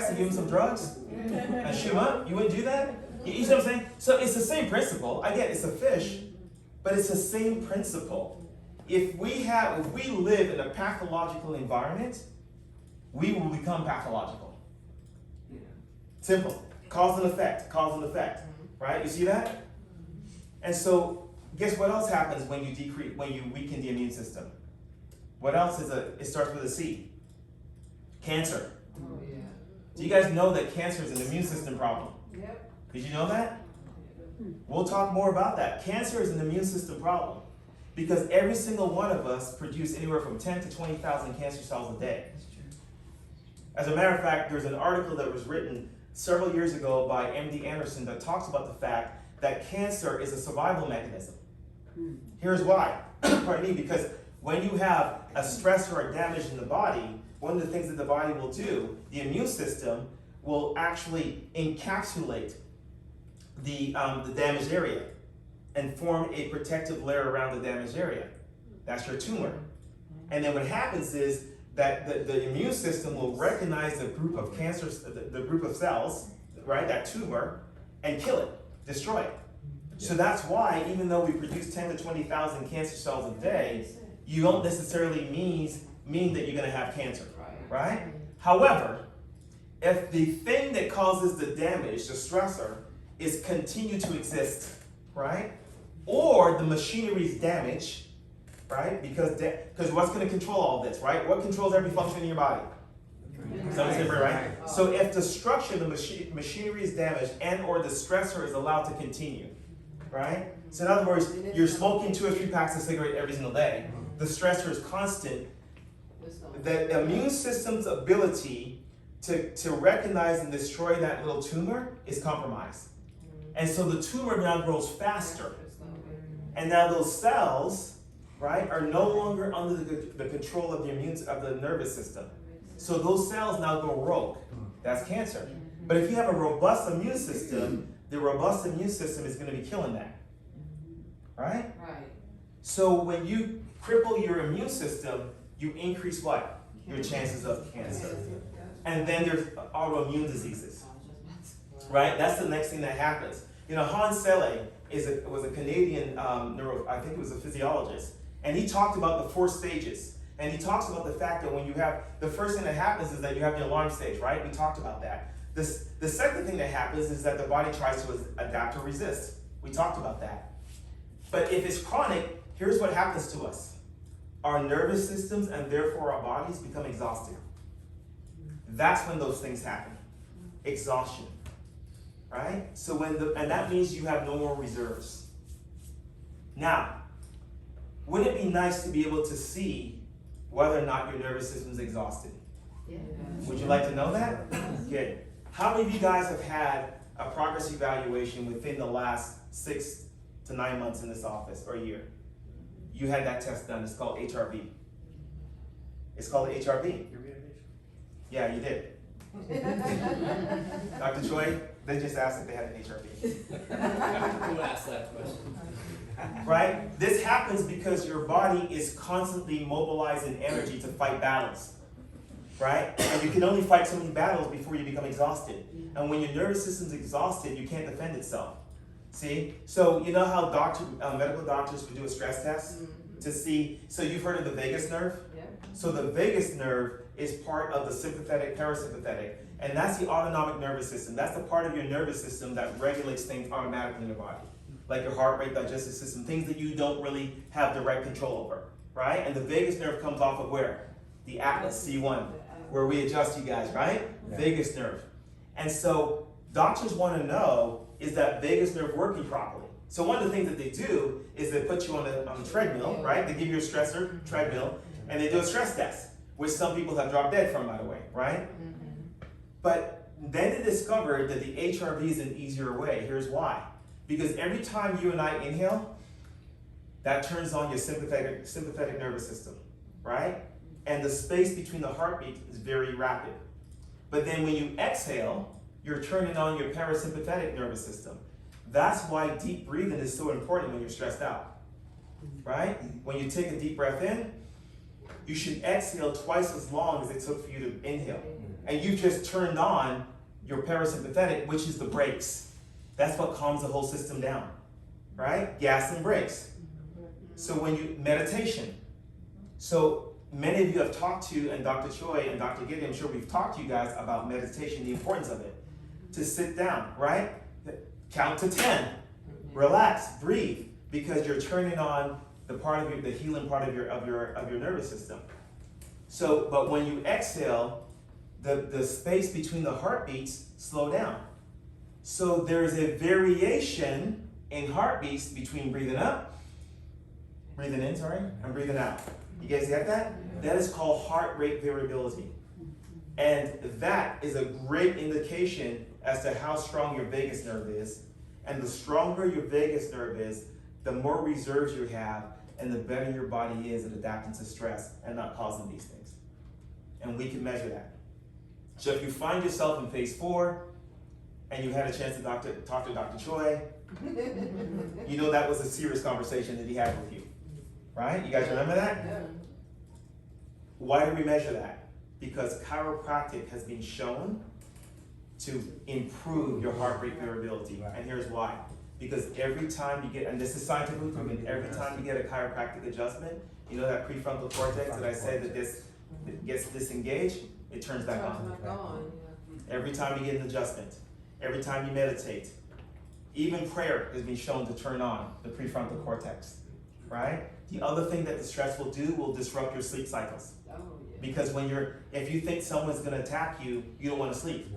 and give them some drugs and shoot them up? You wouldn't do that? You see what I'm saying? So it's the same principle. I get it's a fish, but it's the same principle. If we live in a pathological environment, we will become pathological. Simple. Cause and effect, right? You see that? And so, guess what else happens when you weaken the immune system? What else it starts with a C? Cancer. Oh, yeah. Do you guys know that cancer is an immune system problem? Yep. Did you know that? We'll talk more about that. Cancer is an immune system problem because every single one of us produce anywhere from 10 to 20,000 cancer cells a day. As a matter of fact, there's an article that was written several years ago by MD Anderson that talks about the fact that cancer is a survival mechanism. Here's why. Pardon me, because when you have a stress or a damage in the body, one of the things that the body will do, the immune system will actually encapsulate the damaged area and form a protective layer around the damaged area. That's your tumor. And then what happens is that the immune system will recognize the group of cancers, the group of cells, right, that tumor, and kill it, destroy it. So that's why, even though we produce 10 to 20,000 cancer cells a day, you don't necessarily mean that you're going to have cancer, right? However, if the thing that causes the damage, the stressor, is continue to exist, right, or the machinery is damaged, right, because what's going to control all this, right? What controls every function in your body? Right? So if the structure, the machinery is damaged and or the stressor is allowed to continue, right? So in other words, you're smoking 2 or 3 packs of cigarette every single day. The stressor is constant. The immune system's ability to recognize and destroy that little tumor is compromised. And so the tumor now grows faster. And now those cells, right, are no longer under the control of the nervous system. So those cells now go rogue. That's cancer. But if you have a robust immune system, the robust immune system is going to be killing that. Right? Right. So when you cripple your immune system, you increase what? Your chances of cancer. And then there's autoimmune diseases. Right? That's the next thing that happens. You know, Hans Selle was a Canadian I think he was a physiologist. And he talked about the 4 stages. And he talks about the fact that when you have, the first thing that happens is that you have the alarm stage, right? We talked about that. The second thing that happens is that the body tries to adapt or resist. We talked about that. But if it's chronic, here's what happens to us. Our nervous systems and therefore our bodies become exhausted. That's when those things happen. Exhaustion. Right? So and that means you have no more reserves. Now, wouldn't it be nice to be able to see whether or not your nervous system is exhausted? Yeah. Would you like to know that? Good. How many of you guys have had a progress evaluation within the last 6 to 9 months in this office or a year? You had that test done. It's called HRV. It's called HRV. Yeah, you did. Dr. Choi, they just asked if they had an HRV. Who asked that question? Right? This happens because your body is constantly mobilizing energy to fight battles. Right? And you can only fight so many battles before you become exhausted. And when your nervous system's exhausted, you can't defend itself. See? So you know how medical doctors would do a stress test to see, so you've heard of the vagus nerve? Yeah. So the vagus nerve is part of the sympathetic, parasympathetic, and that's the autonomic nervous system. That's the part of your nervous system that regulates things automatically in your body. Like your heart rate, digestive system, things that you don't really have direct control over, right? And the vagus nerve comes off of where? The atlas, C1, where we adjust you guys, right? Yeah. Vagus nerve. And so doctors want to know, is that vagus nerve working properly? So one of the things that they do is they put you on a treadmill, right? They give you a stressor, treadmill, and they do a stress test, which some people have dropped dead from, by the way, right? But then they discovered that the HRV is an easier way. Here's why. Because every time you and I inhale, that turns on your sympathetic nervous system, right? And the space between the heartbeat is very rapid. But then when you exhale, you're turning on your parasympathetic nervous system. That's why deep breathing is so important when you're stressed out, right? When you take a deep breath in, you should exhale twice as long as it took for you to inhale. And you've just turned on your parasympathetic, which is the brakes. That's what calms the whole system down, right? Gas and brakes. So when you, meditation. So many of you have talked to, and Dr. Choi and Dr. Giddy, I'm sure we've talked to you guys about meditation, the importance of it. To sit down, right? Count to 10. Relax, breathe, because you're turning on the part of the healing part of your nervous system. So, but when you exhale, the space between the heartbeats slow down. So there's a variation in heartbeats between breathing in, and breathing out. You guys get that? That is called heart rate variability. And that is a great indication as to how strong your vagus nerve is. And the stronger your vagus nerve is, the more reserves you have, and the better your body is at adapting to stress and not causing these things. And we can measure that. So if you find yourself in phase 4, and you had a chance to talk to Dr. Choi, you know that was a serious conversation that he had with you, right? You guys remember that? Yeah. Why do we measure that? Because chiropractic has been shown to improve your heart rate variability. And here's why. Because every time you get, and this is scientifically proven, every time you get a chiropractic adjustment, you know that prefrontal cortex that I said that this gets disengaged, it turns back on. Every time you get an adjustment, every time you meditate, even prayer has been shown to turn on the prefrontal cortex, right? The other thing that the stress will disrupt your sleep cycles. Because if you think someone's gonna attack you, you don't wanna sleep,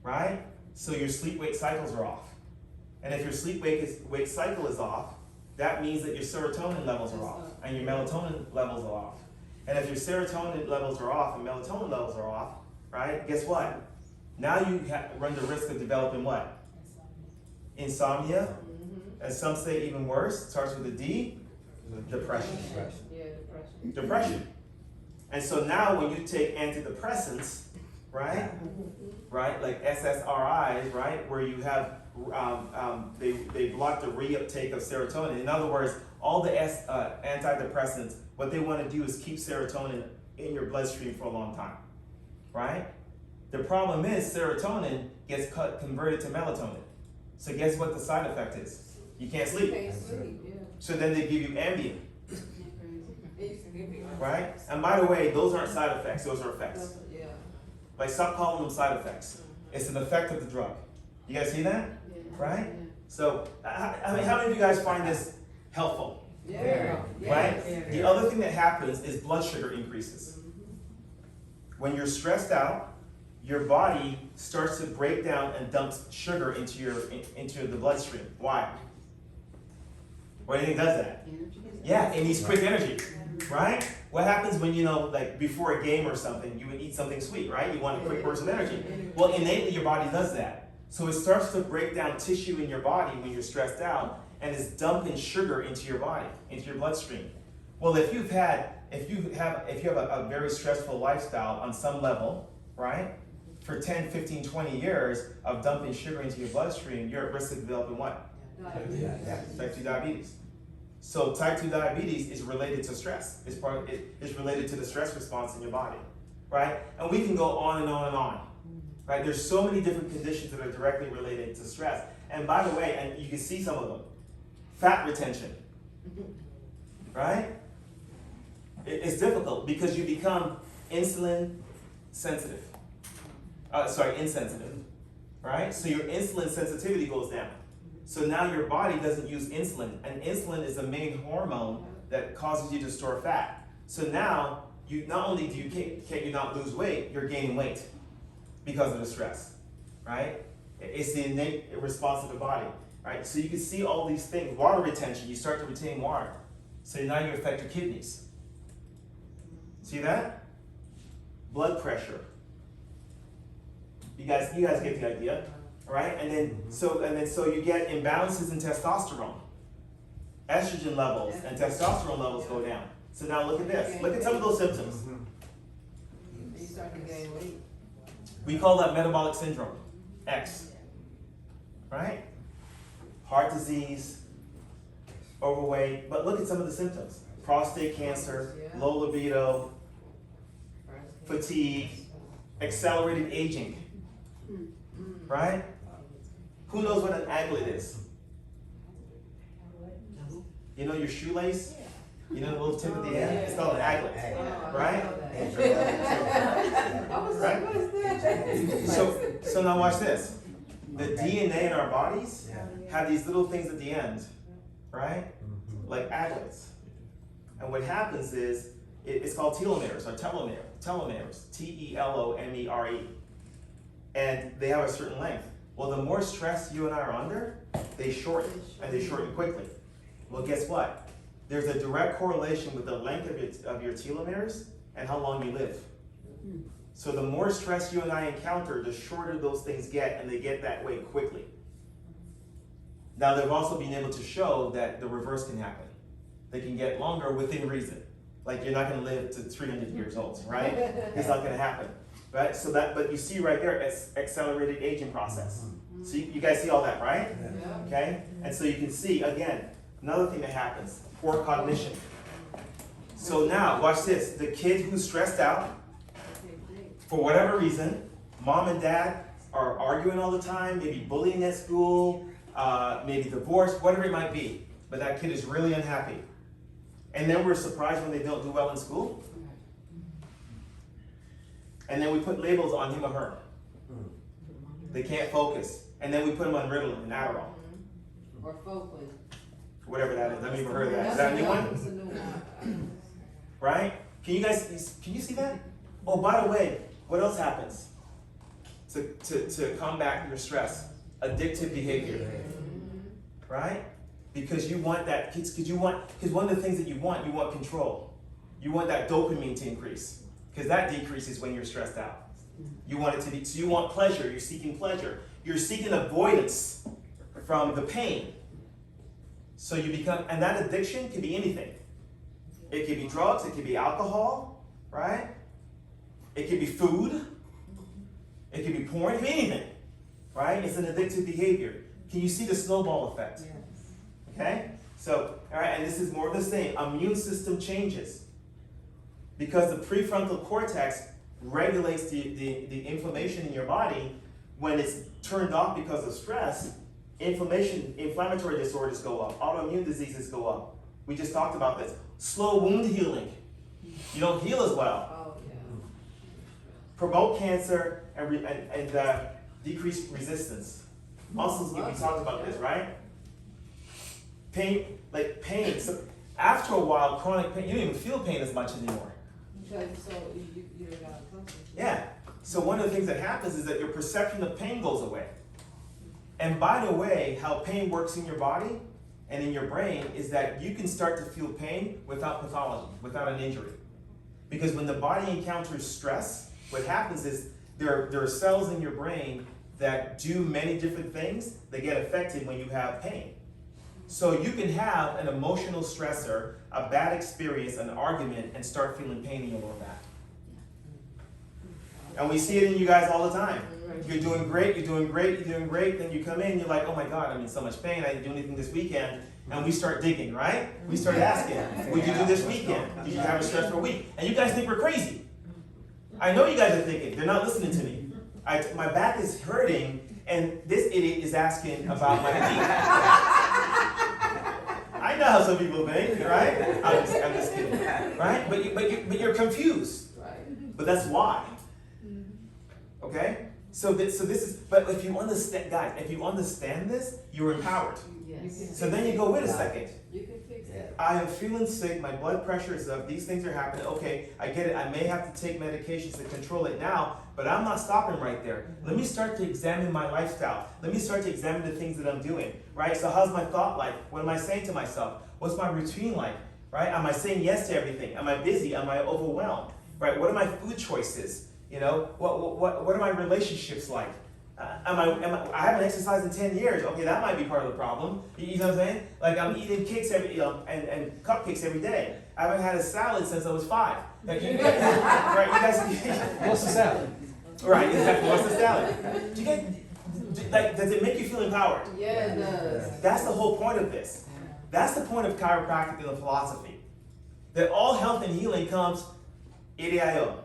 right? So your sleep-wake cycles are off. And if your sleep-wake cycle is off, that means that your serotonin levels are off and your melatonin levels are off. And if your serotonin levels are off and melatonin levels are off, right, guess what? Now you run the risk of developing what? Insomnia. And some say even worse, starts with a D, depression. Yeah, depression. Depression. And so now when you take antidepressants, right? Right, like SSRIs, right, where you have, they block the reuptake of serotonin. In other words, all the antidepressants, what they want to do is keep serotonin in your bloodstream for a long time, right? The problem is serotonin gets converted to melatonin. So guess what the side effect is? You can't sleep. Can't sleep, yeah. So then they give you Ambien, It used to give me right? And by the way, those aren't side effects, those are effects. Yeah. Like, stop calling them side effects. It's an effect of the drug. You guys see that? Yeah. Right? So, I mean, how many of you guys find this helpful? Yeah. Right? Yeah. The other thing that happens is blood sugar increases. When you're stressed out, your body starts to break down and dumps sugar into the bloodstream. Why? Why do you think it does that? Yeah, it needs quick energy, right? What happens when, like before a game or something, you would eat something sweet, right? You want a quick burst of energy. Well, innately your body does that. So it starts to break down tissue in your body when you're stressed out, and is dumping sugar into your body, into your bloodstream. Well, if you have a very stressful lifestyle on some level, right? For 10, 15, 20 years of dumping sugar into your bloodstream, you're at risk of developing what? Yeah, type 2 diabetes. So type 2 diabetes is related to stress. It's related to the stress response in your body, right? And we can go on and on and on, right? There's so many different conditions that are directly related to stress. And by the way, and you can see some of them, fat retention, right? It's difficult because you become insulin sensitive. Insensitive, right? So your insulin sensitivity goes down. So now your body doesn't use insulin, and insulin is the main hormone that causes you to store fat. So now, not only can't you not lose weight, you're gaining weight because of the stress, right? It's the innate response of the body, right? So you can see all these things. Water retention, you start to retain water. So now you affect your kidneys. See that? Blood pressure. You guys get the idea, right? And then so you get imbalances in testosterone. Estrogen levels and testosterone levels go down. So now look at this. Look at some of those symptoms. You start to gain weight. We call that metabolic syndrome, X, right? Heart disease, overweight, but look at some of the symptoms. Prostate cancer, low libido, fatigue, accelerated aging, right? Who knows what an aglet is? You know your shoelace? You know the little tip at the end? It's called an aglet, right? I was like, what is that? So now watch this. The DNA in our bodies have these little things at the end, right? Like aglets. And what happens is, it's called telomeres or telomeres, Telomere. And they have a certain length. Well, the more stress you and I are under, they shorten, and they shorten quickly. Well, guess what? There's a direct correlation with the length of your telomeres and how long you live. So the more stress you and I encounter, the shorter those things get, and they get that way quickly. Now, they've also been able to show that the reverse can happen. They can get longer within reason. Like, you're not going to live to 300 years old, right? It's not going to happen, right? So but you see right there, it's accelerated aging process. So you guys see all that, right? Yeah. Okay? And so you can see, again, another thing that happens, poor cognition. So now, watch this. The kid who's stressed out, for whatever reason, mom and dad are arguing all the time, maybe bullying at school, maybe divorced, whatever it might be. But that kid is really unhappy. And then we're surprised when they don't do well in school. And then we put labels on him or her. They can't focus. And then we put them on Ritalin and Adderall. Or Folkland. Whatever that is. I've never heard of that. Is that a new one? It's a new one. Right? Can you see that? Oh, by the way, what else happens to combat your stress? Addictive behavior. Right? Because you want that, because one of the things that you want control. You want that dopamine to increase, because that decreases when you're stressed out. You want it to be, so you want pleasure, you're seeking pleasure. You're seeking avoidance from the pain. So you become, and that addiction can be anything. It could be drugs, it could be alcohol, right? It could be food, It could be porn, it could be anything, right? It's an addictive behavior. Can you see the snowball effect? Okay? So, all right, and this is more of the same. Immune system changes because the prefrontal cortex regulates the inflammation in your body. When it's turned off because of stress, inflammatory disorders go up, autoimmune diseases go up. We just talked about this. Slow wound healing. You don't heal as well. Oh, yeah. Promote cancer and decrease resistance. Muscles, we talked about this, right? Pain. So after a while, chronic pain, you don't even feel pain as much anymore. Because you're not uncomfortable. Yeah. So one of the things that happens is that your perception of pain goes away. And by the way, how pain works in your body and in your brain is that you can start to feel pain without pathology, without an injury. Because when the body encounters stress, what happens is there are cells in your brain that do many different things that get affected when you have pain. So you can have an emotional stressor, a bad experience, an argument, and start feeling pain in your lower back. And we see it in you guys all the time. You're doing great, you're doing great, you're doing great. Then you come in, you're like, oh my God, I'm in so much pain. I didn't do anything this weekend. And we start digging, right? We start asking, what did you do this weekend? Did you have a stressful week? And you guys think we're crazy. I know you guys are thinking, they're not listening to me. My back is hurting, and this idiot is asking about my week. I know how some people think, right? I'm just kidding, right? But you're confused. Right. But that's why. Okay? So this is, but if you understand, guys, if you understand this, you're empowered. Yes. So then you go, wait a second. You can fix it. I am feeling sick, my blood pressure is up, these things are happening. Okay, I get it. I may have to take medications to control it now, but I'm not stopping right there. Let me start to examine my lifestyle. Let me start to examine the things that I'm doing, right? So how's my thought life? What am I saying to myself? What's my routine like, right? Am I saying yes to everything? Am I busy? Am I overwhelmed, right? What are my food choices? You know, what are my relationships like? I haven't exercised in 10 years. Okay, that might be part of the problem. You know what I'm saying? Like I'm eating cakes and cupcakes every day. I haven't had a salad since I was 5. Like you guys, right? You guys, What's the salad? right? Exactly. What's the salad? Do you get does it make you feel empowered? Yeah, it does. That's the whole point of this. That's the point of chiropractic and the philosophy. That all health and healing comes ADIO,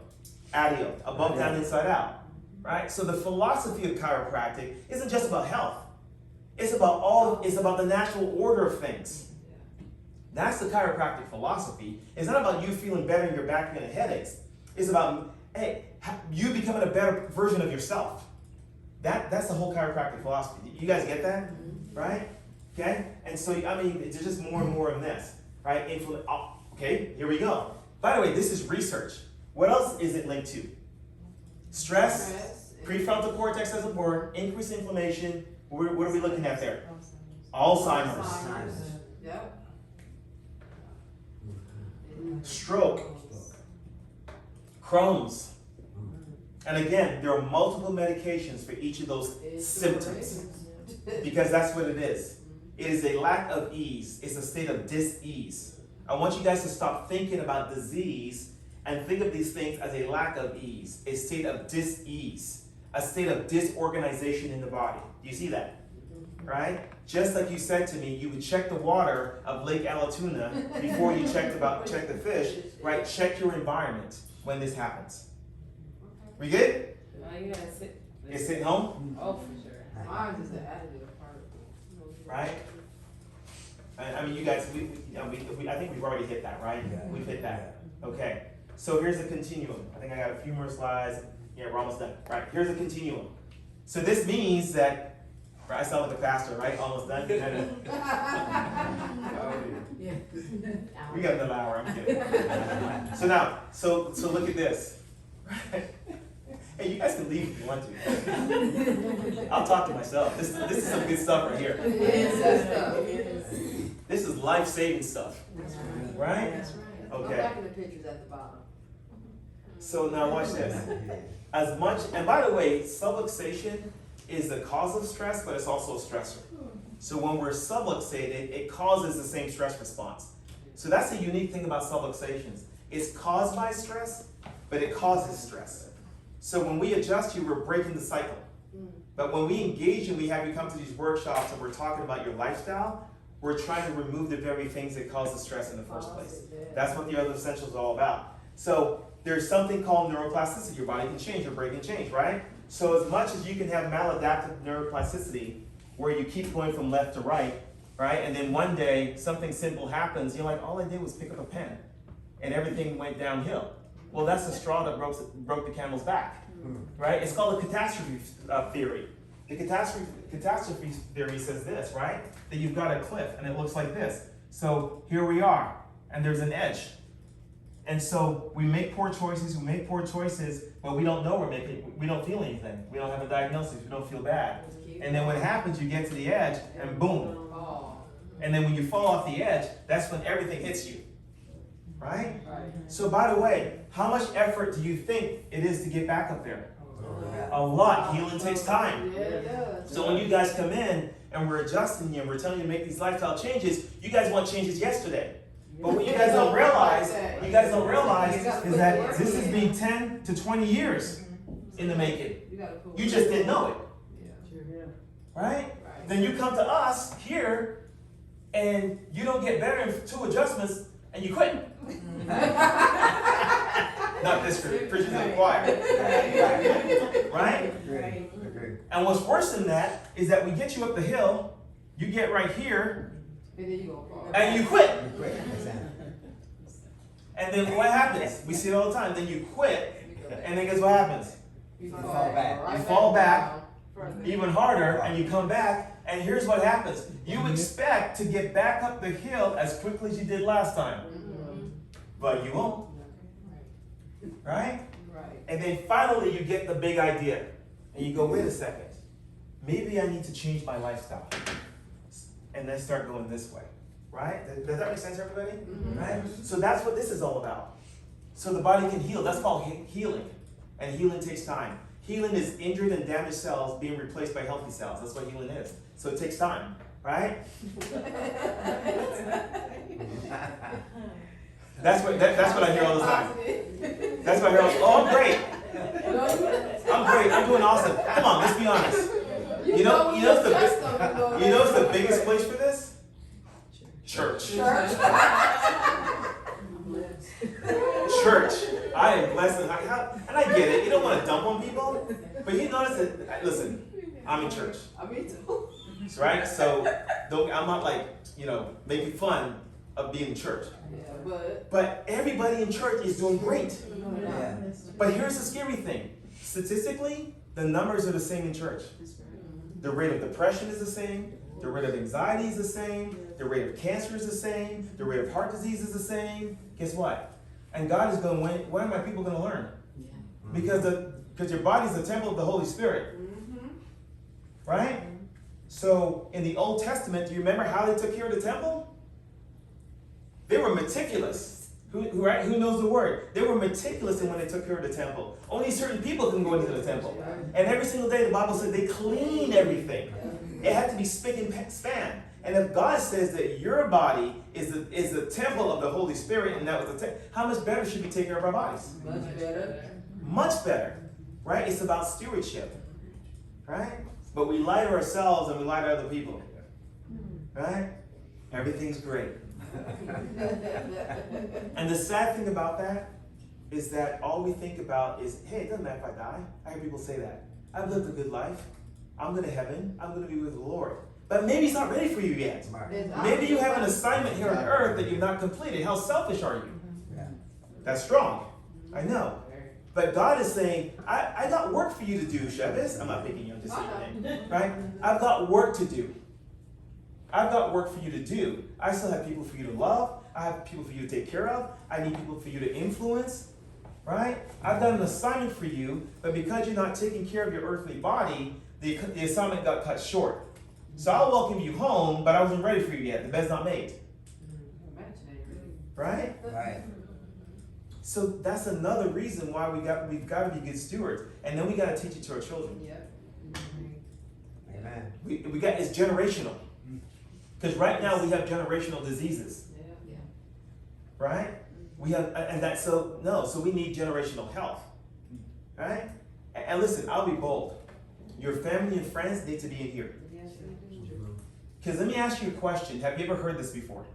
ADIO, above, down, inside out. Right? So the philosophy of chiropractic isn't just about health. It's about the natural order of things. That's the chiropractic philosophy. It's not about you feeling better in your back and headaches. It's about, hey, you becoming a better version of yourself. That's the whole chiropractic philosophy. You guys get that? Right? Okay? And so, I mean, there's just more and more of this. Right? Okay, here we go. By the way, this is research. What else is it linked to? Stress, prefrontal cortex as a word, increased inflammation. What are we looking at there? Alzheimer's. Yep. Stroke. Crohn's. And again, there are multiple medications for each of those symptoms. Because that's what it is. It is a lack of ease. It's a state of dis-ease. I want you guys to stop thinking about disease and think of these things as a lack of ease, a state of dis-ease, a state of disorganization in the body. Do you see that? Right? Just like you said to me, you would check the water of Lake Allatoona before you check the fish, right? Check your environment when this happens. We good? You gotta sit. You're sitting home? Oh, for sure. Mine is the additive part. Right? I mean, you guys, I think we've already hit that, right? We've hit that. Okay. So here's a continuum. I think I got a few more slides. Yeah, we're almost done. Right, here's a continuum. So this means that, right, I sound like a pastor, right? Almost done. We got another hour, I'm kidding. So now, so look at this. Hey, you guys can leave if you want to. I'll talk to myself. This is some good stuff right here. This is life-saving stuff. Right? That's right. Okay. I'm back in the pictures at the bottom. So now watch this. As much, and by the way, subluxation is the cause of stress, but it's also a stressor. So when we're subluxated, it causes the same stress response. So that's the unique thing about subluxations. It's caused by stress, but it causes stress. So when we adjust you, we're breaking the cycle. But when we engage you, we have you come to these workshops and we're talking about your lifestyle, we're trying to remove the very things that cause the stress in the first place. That's what the other essentials are all about. So there's something called neuroplasticity. Your body can change, your brain can change, right? So as much as you can have maladaptive neuroplasticity, where you keep going from left to right, and then one day something simple happens, you're like, all I did was pick up a pen and everything went downhill. Well, that's the straw that broke the camel's back, right? It's called a catastrophe theory. The catastrophe theory says this, right? That you've got a cliff and it looks like this. So here we are, and there's an edge. And so we make poor choices, but we don't know we don't feel anything. We don't have a diagnosis, we don't feel bad. And then what happens, you get to the edge and boom. And then when you fall off the edge, that's when everything hits you, right? So by the way, how much effort do you think it is to get back up there? A lot. Healing takes time. So when you guys come in and we're adjusting you and we're telling you to make these lifestyle changes, you guys want changes yesterday. But what you guys don't realize is that this has been 10 to 20 years in the making. You just didn't know it. Right? Then you come to us here and you don't get better in 2 adjustments and you quit. Not this group, preachers in the choir. Right? And what's worse than that is that we get you up the hill, you get right here, and you quit. And then what happens? We see it all the time. Then you quit, and then guess what happens? You fall back. You fall back even harder, and you come back, and here's what happens. You expect to get back up the hill as quickly as you did last time. But you won't. Right? And then finally you get the big idea. And you go, wait a second. Maybe I need to change my lifestyle. And then start going this way. Right? Does that make sense, everybody? Right? So that's what this is all about. So the body can heal. That's called healing. And healing takes time. Healing is injured and damaged cells being replaced by healthy cells. That's what healing is. So it takes time. Right? That's what I hear all the time. That's what I hear all the time. Oh, I'm great. I'm great. I'm doing awesome. Come on, let's be honest. You know what's the biggest place for this? Church. Church. I am blessed. And I get it. You don't want to dump on people. But you notice that, listen, I'm in church. Right? So I'm not like, making fun of being in church. But everybody in church is doing great. But here's the scary thing. Statistically, the numbers are the same in church. The rate of depression is the same. The rate of anxiety is the same. The rate of cancer is the same. The rate of heart disease is the same. Guess what? And God is going, when are my people going to learn? Because your body is the temple of the Holy Spirit. Right? So in the Old Testament, do you remember how they took care of the temple? They were meticulous. Who knows the word? They were meticulous in when they took care of the temple. Only certain people can go into the temple. And every single day the Bible said they cleaned everything. It had to be spick and span. And if God says that your body is the temple of the Holy Spirit, and that was the temple, how much better should we take care of our bodies? Much better. Much better. Right? It's about stewardship. Right? But we lie to ourselves and we lie to other people. Right? Everything's great. And the sad thing about that is that all we think about is, hey, it doesn't matter if I die. I hear people say that. I've lived a good life. I'm going to heaven. I'm going to be with the Lord. But maybe He's not ready for you yet. Maybe you have an assignment here on earth that you've not completed. How selfish are you? That's strong. I know. But God is saying, I got work for you to do, Shevis. I'm not picking you, I'm just saying your name. Right? I've got work to do. I've got work for you to do. I still have people for you to love. I have people for you to take care of. I need people for you to influence. Right? I've done an assignment for you, but because you're not taking care of your earthly body, the assignment got cut short. So I'll welcome you home, but I wasn't ready for you yet. The bed's not made. Right? Right. So that's another reason why we've got to be good stewards. And then we got to teach it to our children. Amen. It's generational. Because right now we have generational diseases. Right? We have, so we need generational health. Right? And listen, I'll be bold. Your family and friends need to be in here. Because let me ask you a question. Have you ever heard this before?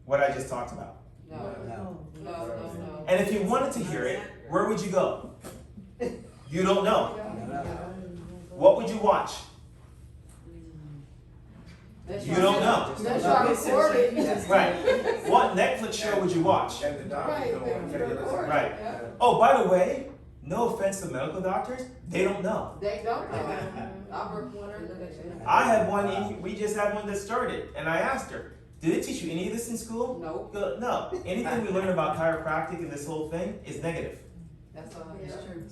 What I just talked about. No. And if you wanted to hear it, where would you go? You don't know. What would you watch? You don't know. That's why I recorded. Right. What Netflix show would you watch? Right. Oh, by the way, no offense to medical doctors, they don't know. They don't know. I work one or the I have one, we just had one that started, and I asked her, did they teach you any of this in school? Nope. No. Anything we learn about chiropractic and this whole thing is negative. That's all. It's true.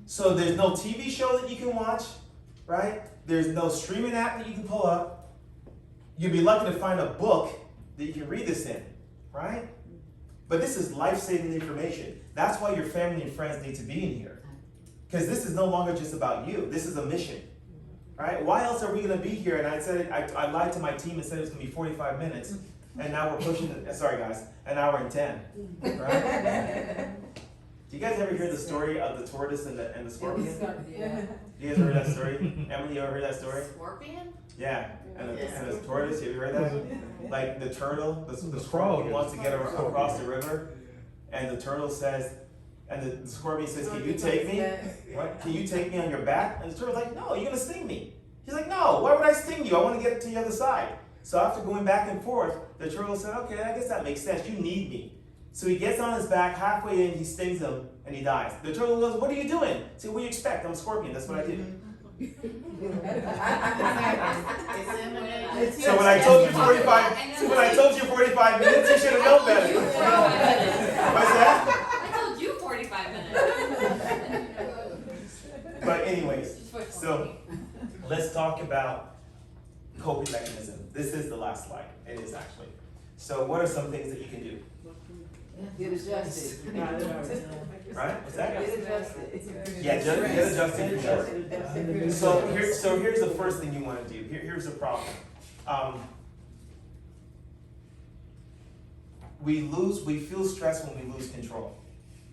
So there's no TV show that you can watch, right? There's no streaming app that you can pull up. You'd be lucky to find a book that you can read this in, right? But this is life-saving information. That's why your family and friends need to be in here. Because this is no longer just about you. This is a mission, right? Why else are we going to be here? And I said, I lied to my team and said it was going to be 45 minutes. And now we're pushing, sorry guys, an hour and 10, right? Do you guys ever hear the story of the tortoise and the scorpion? Yeah. You guys ever heard that story? Emily, you ever heard that story? Scorpion? Yeah, and the tortoise, you ever heard that? Like the turtle, the The scorpion frog. wants to get across the river, and the turtle says, and the scorpion says, can you take me? What? Can you take me on your back? And the turtle's like, no, you're gonna sting me. He's like, no, why would I sting you? I want to get to the other side. So after going back and forth, the turtle said, okay, I guess that makes sense. You need me. So he gets on his back, halfway in, he stings him, and he dies. The turtle goes, what are you doing? He said, what do you expect? I'm a scorpion, that's what I do. So when I told you 45 minutes, you should have known better. What's that? I told you 45 minutes. But anyways, so let's talk about coping mechanism. This is the last slide. It is actually. So what are some things that you can do? Get adjusted. Right? What's that? Get adjusted. Yeah, get adjusted for sure. So here's the first thing you want to do. Here's the problem. We feel stress when we lose control,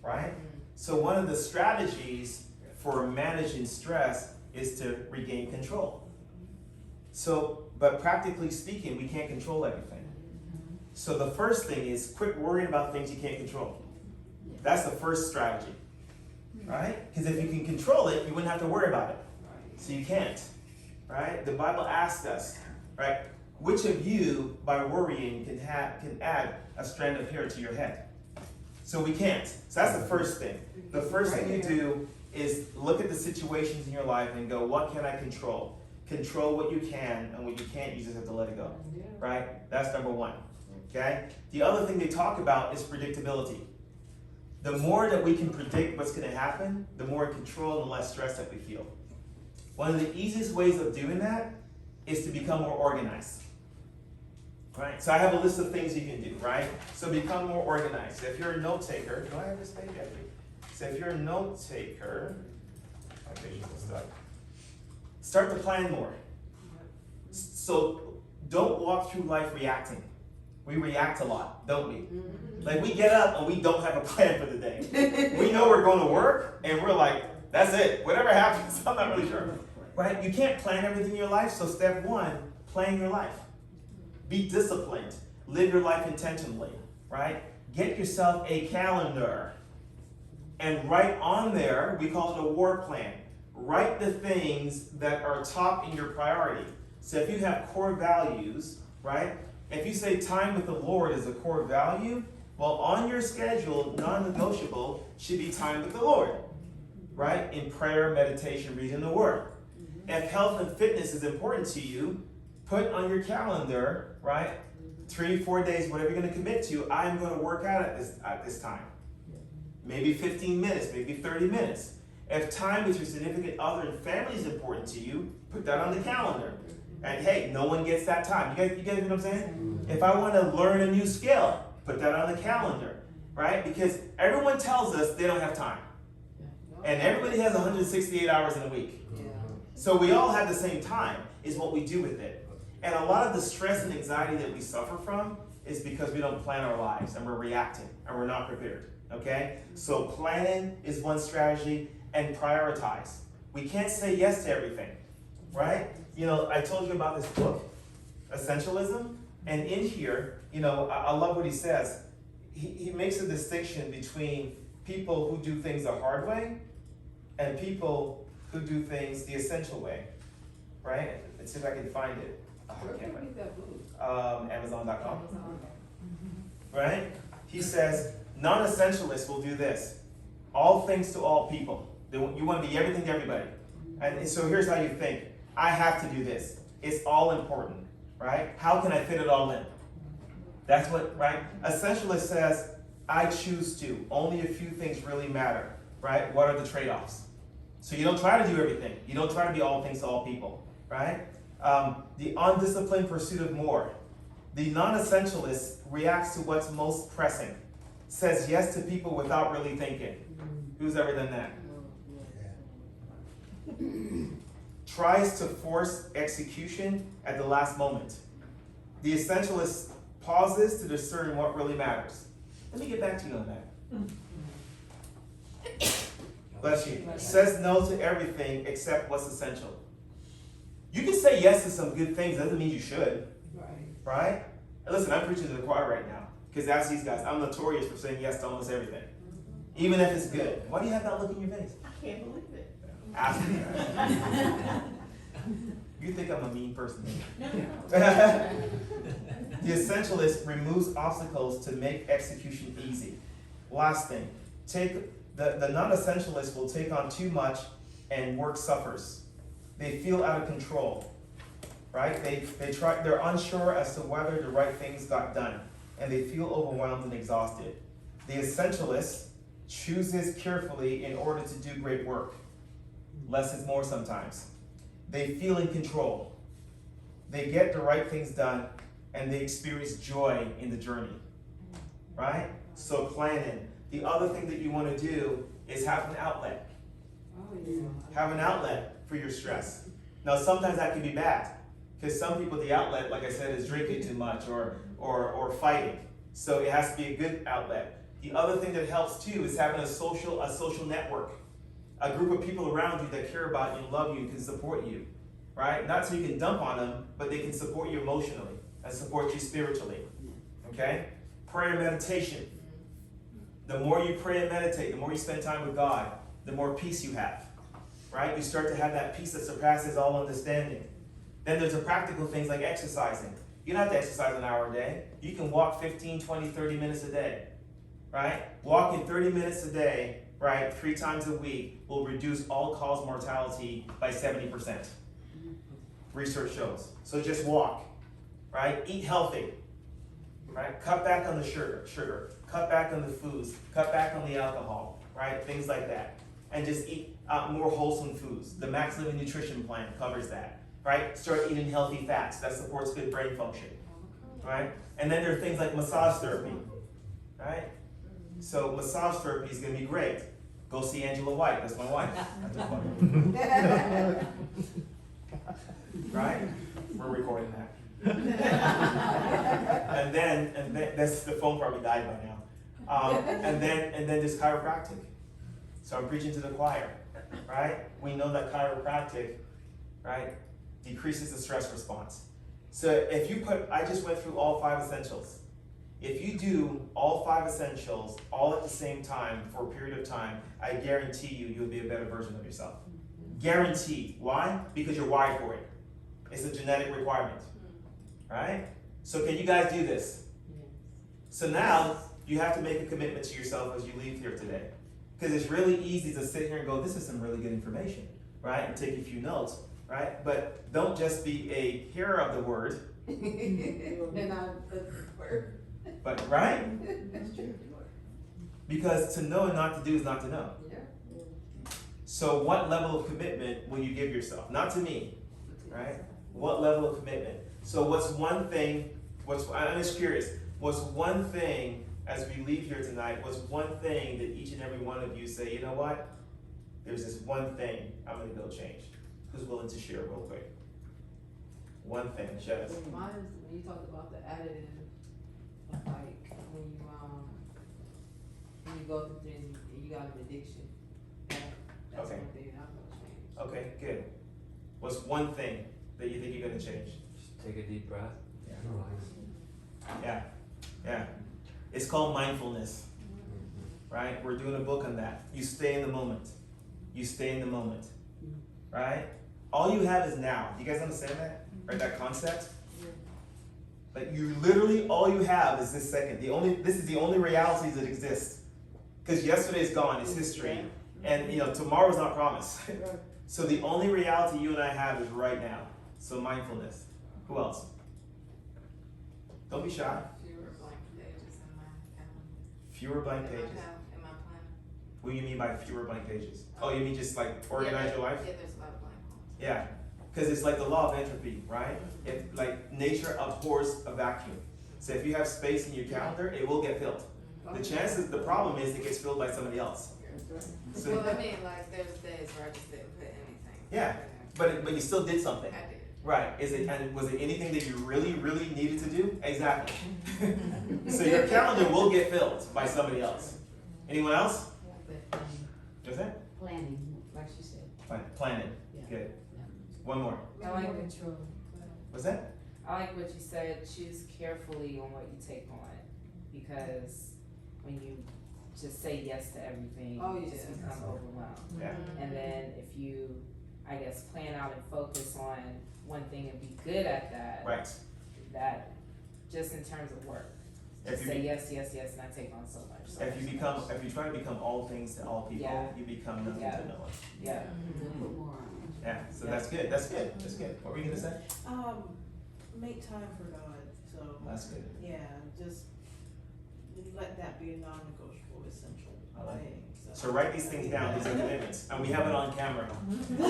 right? So one of the strategies for managing stress is to regain control. So, but practically speaking, we can't control everything. So the first thing is quit worrying about things you can't control. That's the first strategy, right? Because if you can control it, you wouldn't have to worry about it. So you can't, right? The Bible asks us, right? Which of you, by worrying, can add a strand of hair to your head? So we can't. So that's the first thing. The first thing you do is look at the situations in your life and go, what can I control? Control what you can, and what you can't, you just have to let it go, right? That's number one, okay? The other thing they talk about is predictability. The more that we can predict what's going to happen, the more control and less stress that we feel. One of the easiest ways of doing that is to become more organized. Right? So I have a list of things you can do, right? So become more organized. If you're a note taker, do I have this page? So if you're a note taker, my page is stuck. Start to plan more. So don't walk through life reacting. We react a lot, don't we? Like we get up and we don't have a plan for the day. We know we're going to work and we're like, that's it. Whatever happens, I'm not really sure. Right? You can't plan everything in your life. So step one, plan your life. Be disciplined. Live your life intentionally. Right? Get yourself a calendar. And write on there, we call it a war plan. Write the things that are top in your priority. So if you have core values, right? If you say time with the Lord is a core value, well, on your schedule, non-negotiable should be time with the Lord, right? In prayer, meditation, reading the Word. If health and fitness is important to you, put on your calendar, right? 3-4 days, whatever you're going to commit to, I'm going to work out at this time. Maybe 15 minutes, maybe 30 minutes. If time with your significant other and family is important to you, put that on the calendar. And hey, no one gets that time. You guys know what I'm saying? If I want to learn a new skill, put that on the calendar, right? Because everyone tells us they don't have time. And everybody has 168 hours in a week. So we all have the same time, is what we do with it. And a lot of the stress and anxiety that we suffer from is because we don't plan our lives and we're reacting and we're not prepared, okay? So planning is one strategy. and prioritize. We can't say yes to everything, right? You know, I told you about this book, Essentialism, and in here, you know, I love what he says. He makes a distinction between people who do things the hard way and people who do things the essential way, right? Let's see if I can find it. Oh, Where I can can't we find get that book? it. Amazon.com, right? He says, non-essentialists will do this. All things to all people. You want to be everything to everybody. And so here's how you think. I have to do this. It's all important, right? How can I fit it all in? That's what, right? Essentialist says, I choose to. Only a few things really matter, right? What are the trade-offs? So you don't try to do everything. You don't try to be all things to all people, right? The undisciplined pursuit of more. The non-essentialist reacts to what's most pressing. Says yes to people without really thinking. Who's ever done that? Tries to force execution at the last moment. The essentialist pauses to discern what really matters. Let me get back to you on that. Bless you. Says no to everything except what's essential. You can say yes to some good things, doesn't mean you should. Right? And listen, I'm preaching to the choir right now. Because that's these guys. I'm notorious for saying yes to almost everything. Even if it's good. Why do you have that look in your face? I can't believe it. Ask me that. You think I'm a mean person. The essentialist removes obstacles to make execution easy. Last thing, the non-essentialist will take on too much and work suffers. They feel out of control, right? They're unsure as to whether the right things got done, and they feel overwhelmed and exhausted. The essentialist chooses carefully in order to do great work. Less is more sometimes. They feel in control. They get the right things done, and they experience joy in the journey, right? So planning. The other thing that you want to do is have an outlet. Oh, yeah. Have an outlet for your stress. Now, sometimes that can be bad, because some people, the outlet, like I said, is drinking too much or fighting. So it has to be a good outlet. The other thing that helps too is having a social network, a group of people around you that care about you, love you, and can support you, right? Not so you can dump on them, but they can support you emotionally and support you spiritually. Okay? Prayer and meditation. The more you pray and meditate, the more you spend time with God, the more peace you have, right? You start to have that peace that surpasses all understanding. Then there's the practical things like exercising. You don't have to exercise an hour a day. You can walk 15, 20, 30 minutes a day, right? Walking 30 minutes a day, right, 3 times a week will reduce all-cause mortality by 70%. Research shows. So just walk, right? Eat healthy, right? Cut back on the sugar. Cut back on the foods. Cut back on the alcohol, right? Things like that. And just eat more wholesome foods. The Max Living Nutrition Plan covers that, right? Start eating healthy fats. That supports good brain function, right? And then there are things like massage therapy, right? So massage therapy is going to be great. Go see Angela White. That's my wife. Right? We're recording that. and then that's the phone probably died by now. And then there's chiropractic. So I'm preaching to the choir, right? We know that chiropractic, right, decreases the stress response. So if you I just went through all 5 essentials. If you do all 5 essentials all at the same time for a period of time, I guarantee you'll be a better version of yourself. Guaranteed. Why? Because you're wired for it. It's a genetic requirement, right? So can you guys do this? So now you have to make a commitment to yourself as you leave here today. Because it's really easy to sit here and go, this is some really good information, right? And take a few notes, right? But don't just be a hearer of the word. And I word. But, right? That's true. Because to know and not to do is not to know. Yeah. So what level of commitment will you give yourself? Not to me, right? What level of commitment? So what's one thing, I'm just curious, what's one thing as we leave here tonight, what's one thing that each and every one of you say, you know what? There's this one thing I'm going to go change. Who's willing to share real quick? One thing, Shez. Mine is when you talked about the additive, like when you go through things, you got an addiction. That's Okay. one thing I'm gonna change. Okay, good. What's one thing that you think you're gonna change? Just take a deep breath. Yeah, yeah. It's called mindfulness, right? We're doing a book on that. You stay in the moment. You stay in the moment, right? All you have is now. You guys understand that? Right? That concept? Like you literally, all you have is this second. This is the only reality that exists. Because yesterday's gone, it's history. And tomorrow's not promised. So the only reality you and I have is right now. So mindfulness. Who else? Don't be shy. Fewer blank pages in my calendar. Fewer blank In my pages. in my plan. What do you mean by fewer blank pages? Oh, you mean just like organize your life? Yeah, there's a lot of blank ones. Yeah. Because it's like the law of entropy, right? If like nature abhors a vacuum. So if you have space in your calendar, it will get filled. The problem is it gets filled by somebody else. So, Well, I mean, like, there's days where I just didn't put anything. yeah, but you still did something. I did. Right, and was it anything that you really, really needed to do? Exactly. So your calendar will get filled by somebody else. Anyone else? What's that? Planning, like she said. Planning, good. One more. I like control. What's that? I like what you said, choose carefully on what you take on, because when you just say yes to everything, Oh, you yeah. just become overwhelmed. Yeah. And then if you, I guess, plan out and focus on one thing and be good at that, Right. that just in terms of work, If just you say be- yes, yes, yes, and I take on so much. so If much, you so much. if you try to become all things to all people, Yeah. you become nothing Yeah. to no one. Yeah. Put more on. Yeah. So that's good. That's good. That's good. What were you gonna say? Make time for God, so, That's good. yeah, just let that be a non-negotiable, essential I like thing, So write these things down. These are commitments, and we have it on camera. We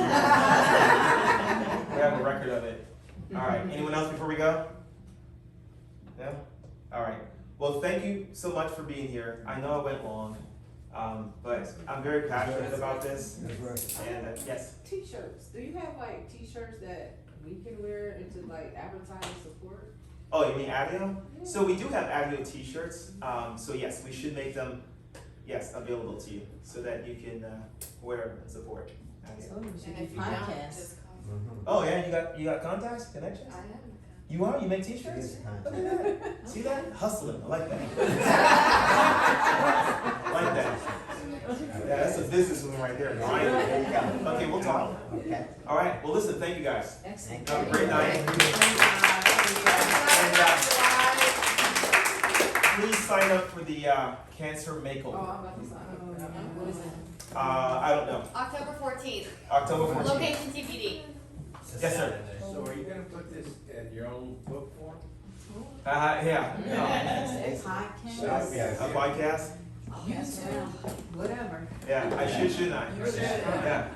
have a record of it. All right. Anyone else before we go? No? All right. Well, thank you so much for being here. I know I went long, but I'm very passionate about this. And yes. T-shirts. Do you have like T-shirts that we can wear into like advertising support? Oh, you mean Addio? So we do have Addio T-shirts. So yes, we should make them, available to you so that you can wear and support. Addio. And if you don't, just call. Oh yeah, you got contacts, connections? I am. You are? You make T-shirts? Look at that. See that? Hustling. I like that. I like that. Yeah, that's a businesswoman right there. There you go. Okay, we'll talk. Okay. All right. Well, listen. Thank you guys. Excellent. Have a great night. Please sign up for the cancer Oh, makeover. I'm about to sign up for that. What is it? I don't know. October 14th. October 14th. Location TBD. Yes, sir. So are you gonna put this in your own book form? Yeah. Podcast. A podcast? Yes, whatever. Yeah. I shouldn't I? You should. Yeah.